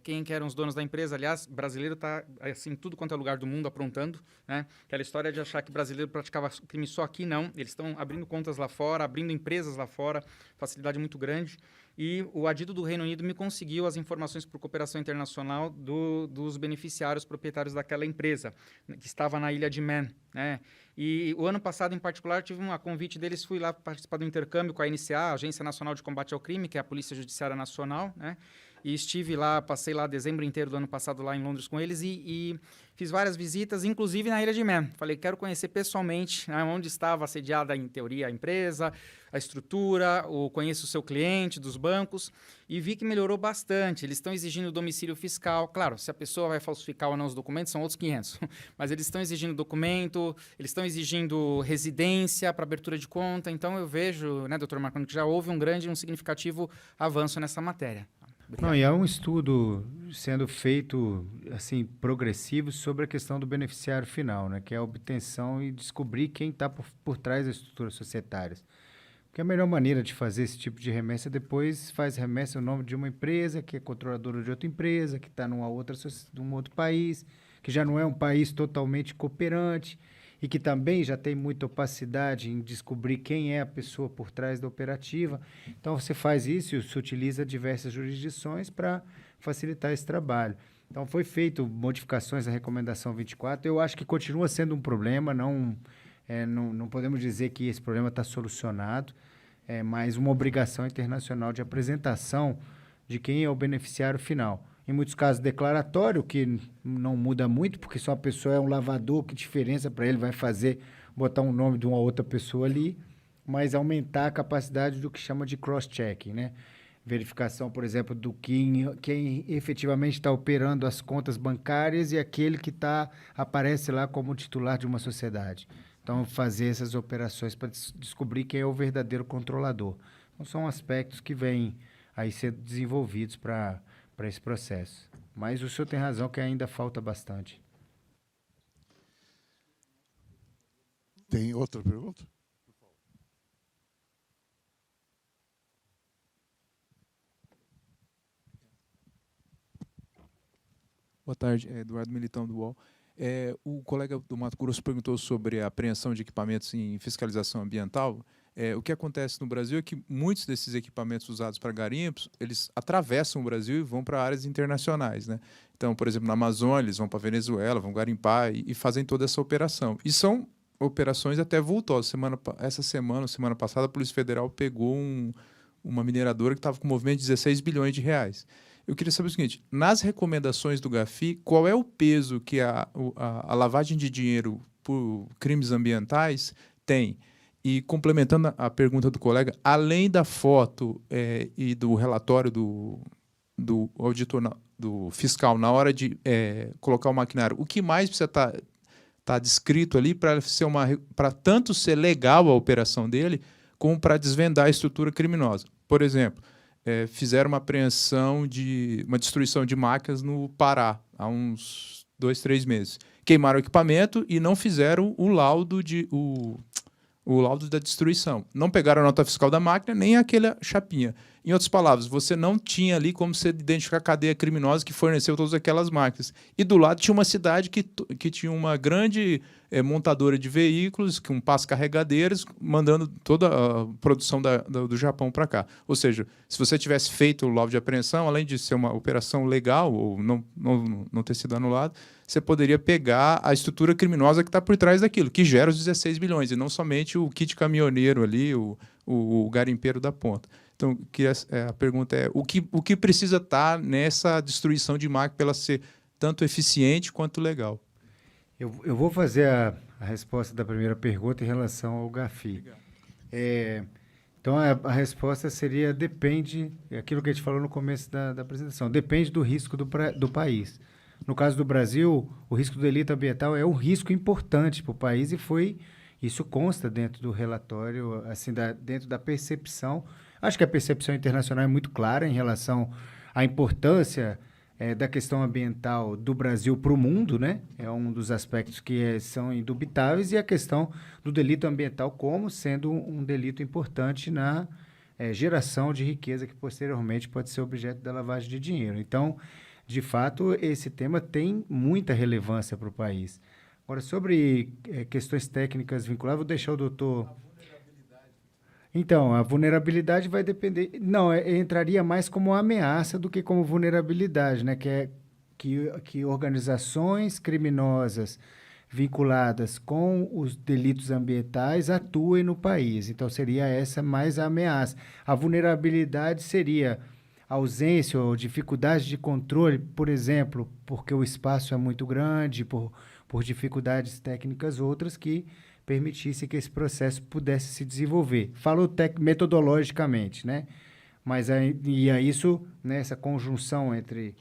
quem que eram os donos da empresa. Aliás, brasileiro está, assim, tudo quanto é lugar do mundo aprontando, né? Aquela história de achar que brasileiro praticava crime só aqui, não. Eles estão abrindo contas lá fora, abrindo empresas lá fora, facilidade muito grande. E o Adido do Reino Unido me conseguiu as informações por cooperação internacional dos beneficiários proprietários daquela empresa, que estava na ilha de Man, né? E o ano passado, em particular, tive um convite deles, fui lá participar do intercâmbio com a ANCA, a Agência Nacional de Combate ao Crime, que é a Polícia Judiciária Nacional, né? E estive lá, passei lá dezembro inteiro do ano passado lá em Londres com eles e fiz várias visitas, inclusive na Ilha de Man. Falei, quero conhecer pessoalmente, né, onde estava assediada, em teoria, a empresa, a estrutura, conheço o seu cliente, dos bancos, e vi que melhorou bastante. Eles estão exigindo domicílio fiscal. Claro, se a pessoa vai falsificar ou não os documentos, são outros 500. Mas eles estão exigindo documento, eles estão exigindo residência para abertura de conta. Então, eu vejo, né, doutor Marconi, que já houve um significativo avanço nessa matéria. Obrigado. Não, e há um estudo sendo feito assim progressivo sobre a questão do beneficiário final, né, que é a obtenção e descobrir quem está por trás das estruturas societárias. Porque a melhor maneira de fazer esse tipo de remessa depois faz remessa no nome de uma empresa que é controladora de outra empresa, que está num outro país, que já não é um país totalmente cooperante e que também já tem muita opacidade em descobrir quem é a pessoa por trás da operativa. Então, você faz isso e se utiliza diversas jurisdições para facilitar esse trabalho. Então, foi feito modificações à Recomendação 24. Eu acho que continua sendo um problema, não não podemos dizer que esse problema está solucionado, é mais uma obrigação internacional de apresentação de quem é o beneficiário final. Em muitos casos, declaratório, que não muda muito, porque se uma pessoa é um lavador, que diferença para ele vai fazer botar um nome de uma outra pessoa ali, mas aumentar a capacidade do que chama de cross-checking, né? Verificação, por exemplo, do quem efetivamente está operando as contas bancárias e aquele que aparece lá como titular de uma sociedade. Então, fazer essas operações para descobrir quem é o verdadeiro controlador. Então, são aspectos que vêm aí sendo desenvolvidos para esse processo. Mas o senhor tem razão que ainda falta bastante. Tem outra pergunta? Boa tarde, Eduardo Militão do UOL. O colega do Mato Grosso perguntou sobre a apreensão de equipamentos em fiscalização ambiental. O que acontece no Brasil é que muitos desses equipamentos usados para garimpos, eles atravessam o Brasil e vão para áreas internacionais, né? Então, por exemplo, na Amazônia, eles vão para a Venezuela, vão garimpar e fazem toda essa operação. E são operações até vultosas. Semana passada, a Polícia Federal pegou uma mineradora que estava com um movimento de 16 bilhões de reais. Eu queria saber o seguinte, nas recomendações do GAFI, qual é o peso que a lavagem de dinheiro por crimes ambientais tem? E complementando a pergunta do colega, além da foto e do relatório do auditor, do fiscal, na hora de colocar o maquinário, o que mais precisa estar descrito ali para tanto ser legal a operação dele, como para desvendar a estrutura criminosa? Por exemplo, fizeram uma apreensão uma destruição de máquinas no Pará, há uns 2, 3 meses. Queimaram o equipamento e não fizeram o laudo da destruição. Não pegaram a nota fiscal da máquina, nem aquela chapinha. Em outras palavras, você não tinha ali como você identificar a cadeia criminosa que forneceu todas aquelas máquinas. E do lado tinha uma cidade que tinha uma grande montadora de veículos, com pás-carregadeiros, mandando toda a produção do Japão para cá. Ou seja, se você tivesse feito o laudo de apreensão, além de ser uma operação legal ou não ter sido anulado, você poderia pegar a estrutura criminosa que está por trás daquilo, que gera os 16 bilhões, e não somente o kit caminhoneiro ali, o garimpeiro da ponta. Então, a pergunta é, o que precisa estar nessa destruição de máquina para ela ser tanto eficiente quanto legal? Eu vou fazer a resposta da primeira pergunta em relação ao GAFI. Então, a resposta seria depende, aquilo que a gente falou no começo da apresentação, depende do risco do país. No caso do Brasil, o risco do delito ambiental é um risco importante para o país e isso consta dentro do relatório, assim, dentro da percepção. Acho que a percepção internacional é muito clara em relação à importância da questão ambiental do Brasil para o mundo, né? É um dos aspectos que são indubitáveis, e a questão do delito ambiental como sendo um delito importante na geração de riqueza que posteriormente pode ser objeto da lavagem de dinheiro. Então, de fato, esse tema tem muita relevância para o país. Agora, sobre questões técnicas vinculadas, vou deixar o doutor... Então, a vulnerabilidade vai depender... Não, entraria mais como ameaça do que como vulnerabilidade, né? Que organizações criminosas vinculadas com os delitos ambientais atuem no país. Então, seria essa mais a ameaça. A vulnerabilidade seria ausência ou dificuldade de controle, por exemplo, porque o espaço é muito grande, por dificuldades técnicas outras que permitisse que esse processo pudesse se desenvolver. Falo metodologicamente, né? Mas isso, né, essa conjunção entre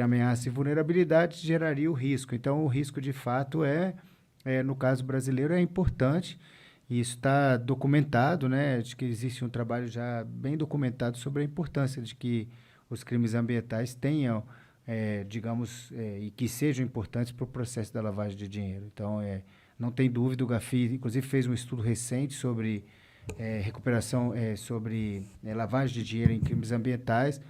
ameaça e vulnerabilidade geraria o risco. Então, o risco, de fato, no caso brasileiro, é importante, e isso está documentado, né, de que existe um trabalho já bem documentado sobre a importância de que os crimes ambientais tenham, e que sejam importantes para o processo da lavagem de dinheiro. Então, não tem dúvida, o GAFI, inclusive, fez um estudo recente sobre recuperação, sobre lavagem de dinheiro em crimes ambientais,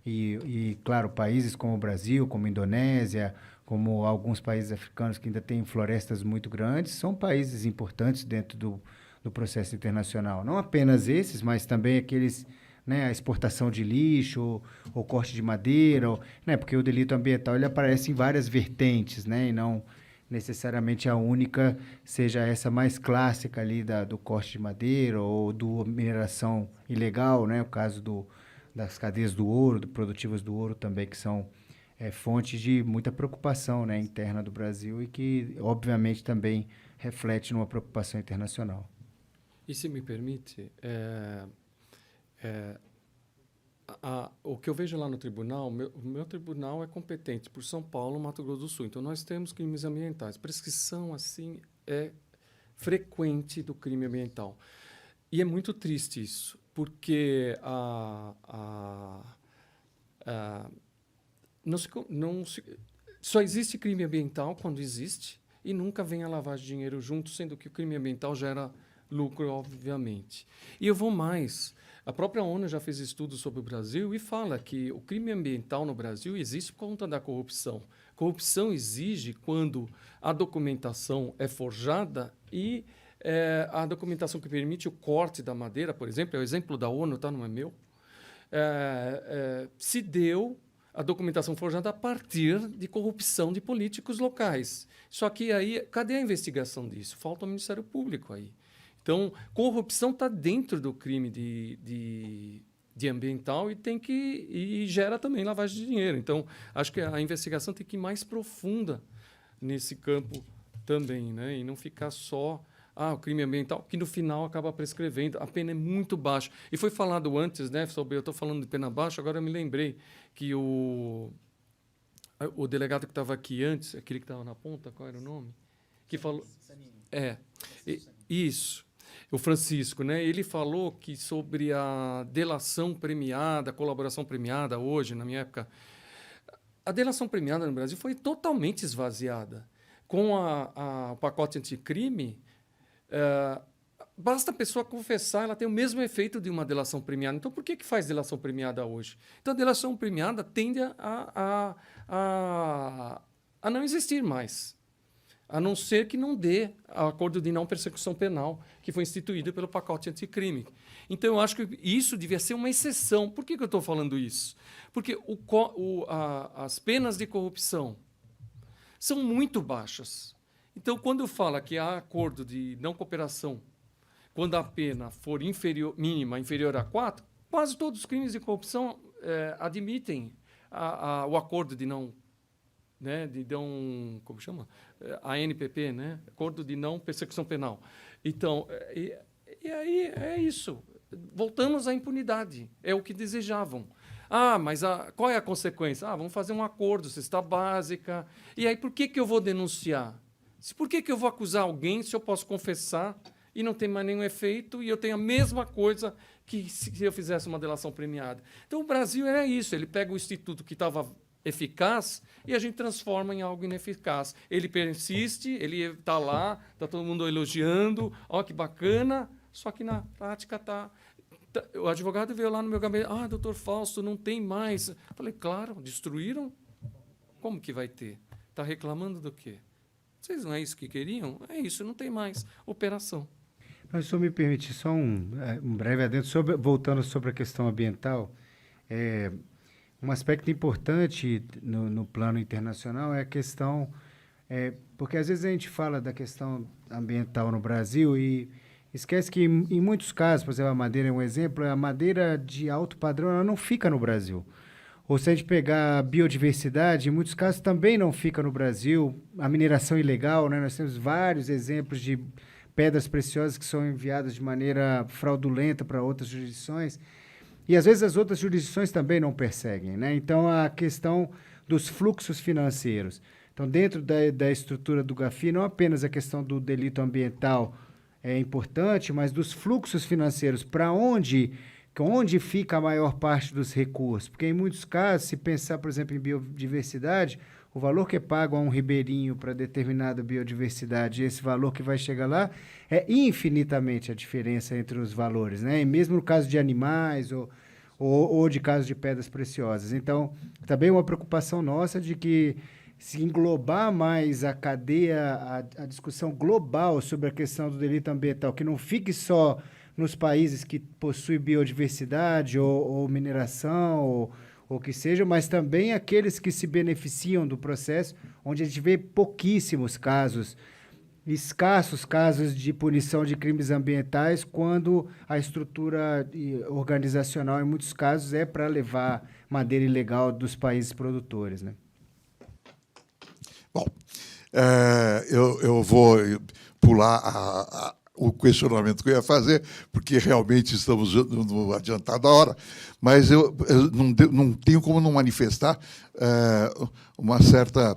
e, claro, países como o Brasil, como a Indonésia, como alguns países africanos que ainda têm florestas muito grandes, são países importantes dentro do processo internacional. Não apenas esses, mas também aqueles, né, a exportação de lixo, ou corte de madeira, né, porque o delito ambiental ele aparece em várias vertentes, né, e não necessariamente a única seja essa mais clássica ali do corte de madeira ou do mineração ilegal, né? O caso das cadeias do ouro, produtivas do ouro também, que são fonte de muita preocupação, né, interna do Brasil e que, obviamente, também reflete numa preocupação internacional. E se me permite, o que eu vejo lá no tribunal, o meu tribunal é competente por São Paulo, Mato Grosso do Sul. Então, nós temos crimes ambientais. Prescrição, assim, é frequente do crime ambiental. E é muito triste isso, porque só existe crime ambiental quando existe e nunca vem a lavagem de dinheiro junto, sendo que o crime ambiental gera lucro, obviamente. E eu vou mais. A própria ONU já fez estudos sobre o Brasil e fala que o crime ambiental no Brasil existe por conta da corrupção. Corrupção exige quando a documentação é forjada e a documentação que permite o corte da madeira, por exemplo, é o exemplo da ONU, tá? Não é meu, se deu a documentação forjada a partir de corrupção de políticos locais. Só que aí, cadê a investigação disso? Falta o Ministério Público aí. Então, corrupção está dentro do crime de ambiental e gera também lavagem de dinheiro. Então, acho que a investigação tem que ir mais profunda nesse campo também, né? E não ficar só o crime ambiental, que no final acaba prescrevendo. A pena é muito baixa. E foi falado antes, né, eu estou falando de pena baixa, agora eu me lembrei que o delegado que estava aqui antes, aquele que estava na ponta, qual era o nome? Que falou... Isso. O Francisco, né? Ele falou que sobre a delação premiada, a colaboração premiada hoje, na minha época, a delação premiada no Brasil foi totalmente esvaziada. Com o pacote anticrime, basta a pessoa confessar, ela tem o mesmo efeito de uma delação premiada. Então, por que faz delação premiada hoje? Então, a delação premiada tende a não existir mais, a não ser que não dê acordo de não persecução penal que foi instituído pelo pacote anticrime. Então, eu acho que isso devia ser uma exceção. Por que eu estou falando isso? Porque as penas de corrupção são muito baixas. Então, quando fala que há acordo de não cooperação, quando a pena for mínima inferior a 4, quase todos os crimes de corrupção admitem o acordo de não, né, como chama? ANPP, né? Acordo de não persecução penal. Então, e aí é isso. Voltamos à impunidade. É o que desejavam. Mas qual é a consequência? Vamos fazer um acordo, cesta básica. E aí, por que eu vou denunciar? Por que eu vou acusar alguém se eu posso confessar e não tem mais nenhum efeito e eu tenho a mesma coisa que se eu fizesse uma delação premiada? Então, o Brasil é isso. Ele pega o instituto que estava eficaz e a gente transforma em algo ineficaz. Ele persiste, ele está lá, está todo mundo elogiando, que bacana, só que na prática o advogado veio lá no meu gabinete, doutor Fausto, não tem mais. Eu falei, claro, destruíram? Como que vai ter? Está reclamando do quê? Vocês não é isso que queriam? É isso, não tem mais operação. Mas se eu me permitir só um breve adendo, voltando sobre a questão ambiental, um aspecto importante no plano internacional é a questão... porque às vezes a gente fala da questão ambiental no Brasil e esquece que em muitos casos, por exemplo, a madeira é um exemplo, a madeira de alto padrão ela não fica no Brasil. Ou se a gente pegar a biodiversidade, em muitos casos também não fica no Brasil. A mineração ilegal, né? Nós temos vários exemplos de pedras preciosas que são enviadas de maneira fraudulenta para outras jurisdições. E às vezes as outras jurisdições também não perseguem, né? Então, a questão dos fluxos financeiros. Então, dentro da estrutura do GAFI, não apenas a questão do delito ambiental é importante, mas dos fluxos financeiros, para onde fica a maior parte dos recursos. Porque, em muitos casos, se pensar, por exemplo, em biodiversidade, o valor que é pago a um ribeirinho para determinada biodiversidade, esse valor que vai chegar lá, é infinitamente a diferença entre os valores, né? E mesmo no caso de animais ou de casos de pedras preciosas. Então, também uma preocupação nossa de que se englobar mais a cadeia, a discussão global sobre a questão do delito ambiental, que não fique só nos países que possuem biodiversidade ou mineração ou que seja, mas também aqueles que se beneficiam do processo, onde a gente vê pouquíssimos casos, escassos casos de punição de crimes ambientais, quando a estrutura organizacional, em muitos casos, é para levar madeira ilegal dos países produtores, né? Bom, eu vou pular o questionamento que eu ia fazer, porque realmente estamos no adiantado da hora, mas eu não tenho como não manifestar uma certa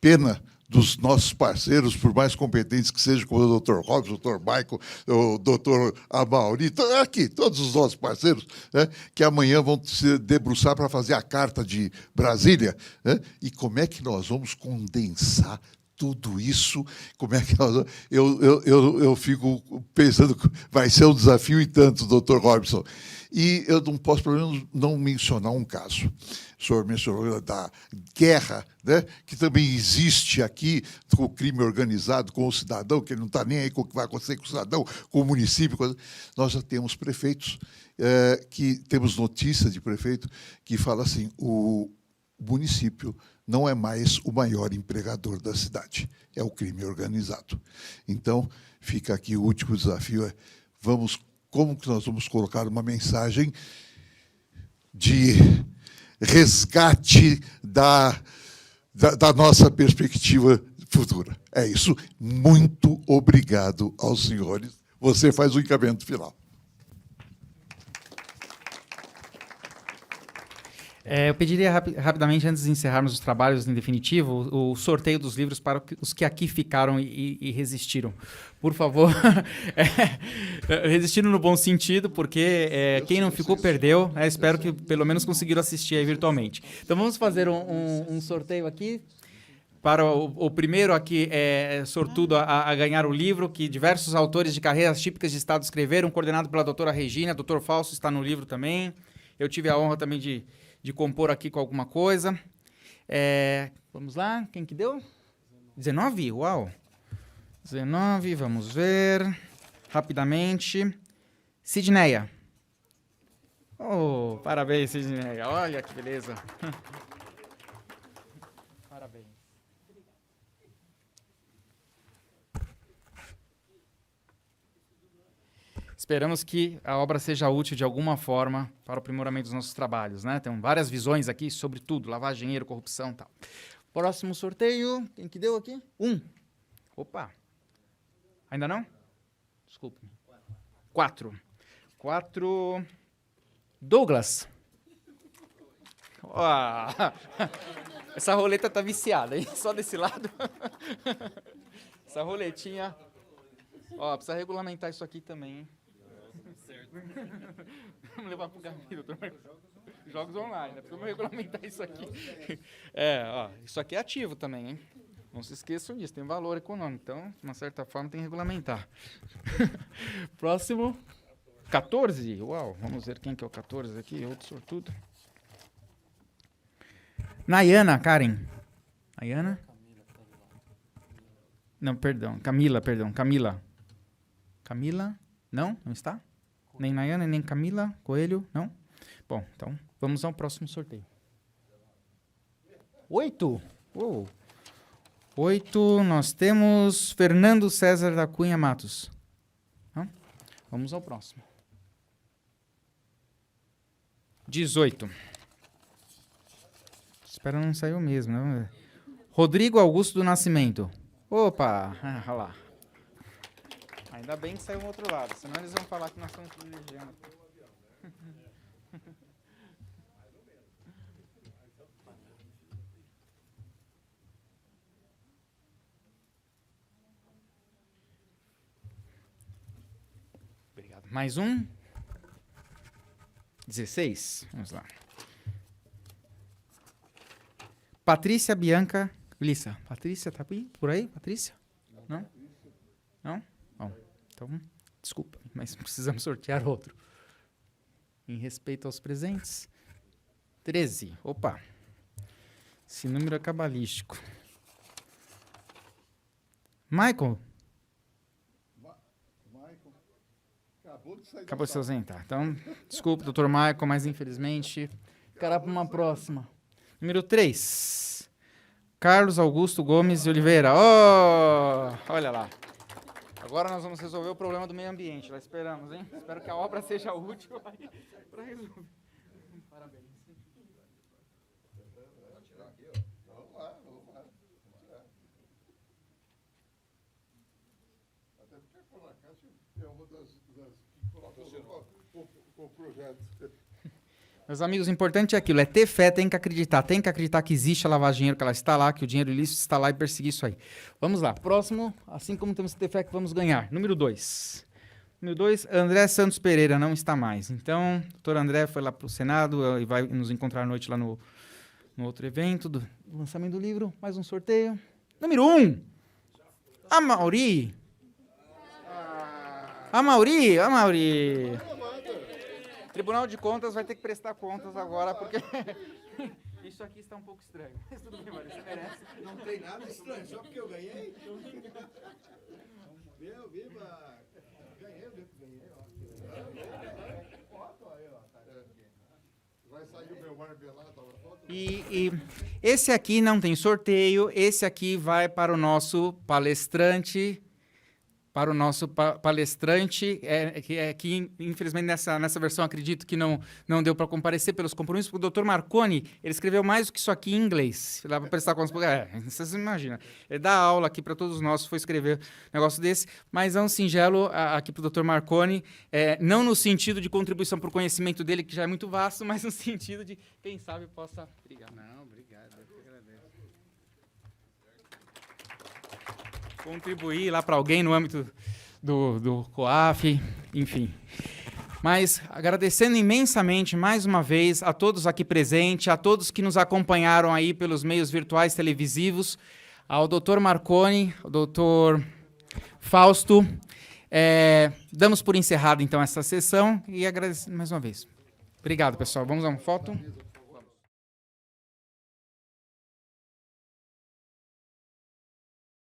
pena dos nossos parceiros, por mais competentes que sejam, como o Dr. Robson, o Dr. Michael, o Dr. Amauri, aqui, todos os nossos parceiros, né, que amanhã vão se debruçar para fazer a Carta de Brasília, né, e como é que nós vamos condensar tudo isso, como é que nós... Eu fico pensando que vai ser um desafio e tanto, Dr. Robson. E eu não posso, pelo menos, não mencionar um caso. O senhor mencionou da guerra, né, que também existe aqui, com o crime organizado, com o cidadão, que ele não está nem aí com o que vai acontecer com o cidadão, com o município. Nós já temos prefeitos, que temos notícia de prefeito, que fala assim, o município não é mais o maior empregador da cidade, é o crime organizado. Então, fica aqui o último desafio, como que nós vamos colocar uma mensagem de resgate da nossa perspectiva futura. É isso. Muito obrigado aos senhores. Você faz o encaminhamento final. Eu pediria rapidamente, antes de encerrarmos os trabalhos em definitivo, o sorteio dos livros para os que aqui ficaram e resistiram. Por favor, resistiram no bom sentido, porque quem não ficou perdeu. Espero que pelo menos conseguiram assistir aí virtualmente. Então vamos fazer um sorteio aqui. Para o primeiro aqui, sortudo a ganhar o livro que diversos autores de carreiras típicas de Estado escreveram, coordenado pela doutora Regina. Dr. Fausto está no livro também. Eu tive a honra também de compor aqui com alguma coisa. Vamos lá, quem que deu? 19? Uau! 19, vamos ver. Rapidamente. Sidneia. Oh, parabéns, Sidneia. Olha que beleza. Parabéns. Esperamos que a obra seja útil de alguma forma para o aprimoramento dos nossos trabalhos, né? Tem várias visões aqui sobre tudo, lavagem, dinheiro, corrupção e tal. Próximo sorteio, quem que deu aqui? 1. Opa. Ainda não? Desculpe. 4. Douglas. Essa roleta tá viciada, hein? Só desse lado. Essa roletinha. Precisa regulamentar isso aqui também, hein? Vamos levar pro Gabi, doutor. Jogos online, né? Precisamos regulamentar isso aqui. Isso aqui é ativo também, hein? Não se esqueçam disso, tem um valor econômico. Então, de uma certa forma, tem que regulamentar. Próximo. 14. Uau, vamos ver quem que é o 14 aqui. Outro sortudo. Nayana, Karen. Nayana? Não, perdão. Camila. Camila? Não? Não está? Nem Nayana, nem Camila Coelho? Não? Bom, então vamos ao próximo sorteio. 8. 8, nós temos Fernando César da Cunha Matos. Não? Vamos ao próximo. 18. Espero não sair o mesmo, né? Rodrigo Augusto do Nascimento. Opa, olha lá. Ainda bem que saiu do outro lado, senão eles vão falar que nós estamos privilegiando. Obrigado. Mais um. 16. Vamos lá. Patrícia Bianca Lissa. Patrícia, tá por aí? Patrícia? Não? Não? Bom, então, desculpa, mas precisamos sortear outro. Em respeito aos presentes. 13. Opa. Esse número é cabalístico. Michael. Acabou de se ausentar. Então, desculpe, doutor Michael, mas infelizmente Ficará para uma próxima. Número 3. Carlos Augusto Gomes de Oliveira. Oh, olha lá. Agora nós vamos resolver o problema do meio ambiente. Lá esperamos, hein? Espero que a obra seja útil para resolver. Parabéns. Até porque a Conacate é uma das que colocou o projeto. Meus amigos, o importante é aquilo, é ter fé, tem que acreditar que existe a lavagem de dinheiro, que ela está lá, que o dinheiro ilícito está lá e perseguir isso aí. Vamos lá, próximo, assim como temos que ter fé que vamos ganhar. Número 2. Número 2, André Santos Pereira não está mais. Então, o doutor André foi lá para o Senado e vai nos encontrar à noite lá no outro evento do lançamento do livro. Mais um sorteio. Número 1, Amauri. Amauri. Tribunal de Contas vai ter que prestar contas agora, porque isso aqui está um pouco estranho. Mas tudo bem, Mário, você merece. Não tem nada estranho, só porque eu ganhei. Viva! Ganhei. Vai sair o meu marmelado na foto? E esse aqui não tem sorteio, esse aqui vai para o nosso palestrante, que infelizmente nessa versão acredito que não deu para comparecer pelos compromissos, porque o Dr. Marconi, ele escreveu mais do que isso aqui em inglês. Dá para prestar contas, vocês imaginam. Ele dá aula aqui para todos nós, foi escrever um negócio desse, mas é um singelo aqui para o Dr. Marconi, não no sentido de contribuição para o conhecimento dele, que já é muito vasto, mas no sentido de, quem sabe, possa... Obrigado. Não, obrigado, eu que agradeço. Contribuir lá para alguém no âmbito do COAF, enfim. Mas agradecendo imensamente, mais uma vez, a todos aqui presentes, a todos que nos acompanharam aí pelos meios virtuais televisivos, ao Dr. Marconi, ao Dr. Fausto. Damos por encerrado, então, essa sessão e agradecendo mais uma vez. Obrigado, pessoal. Vamos a uma foto?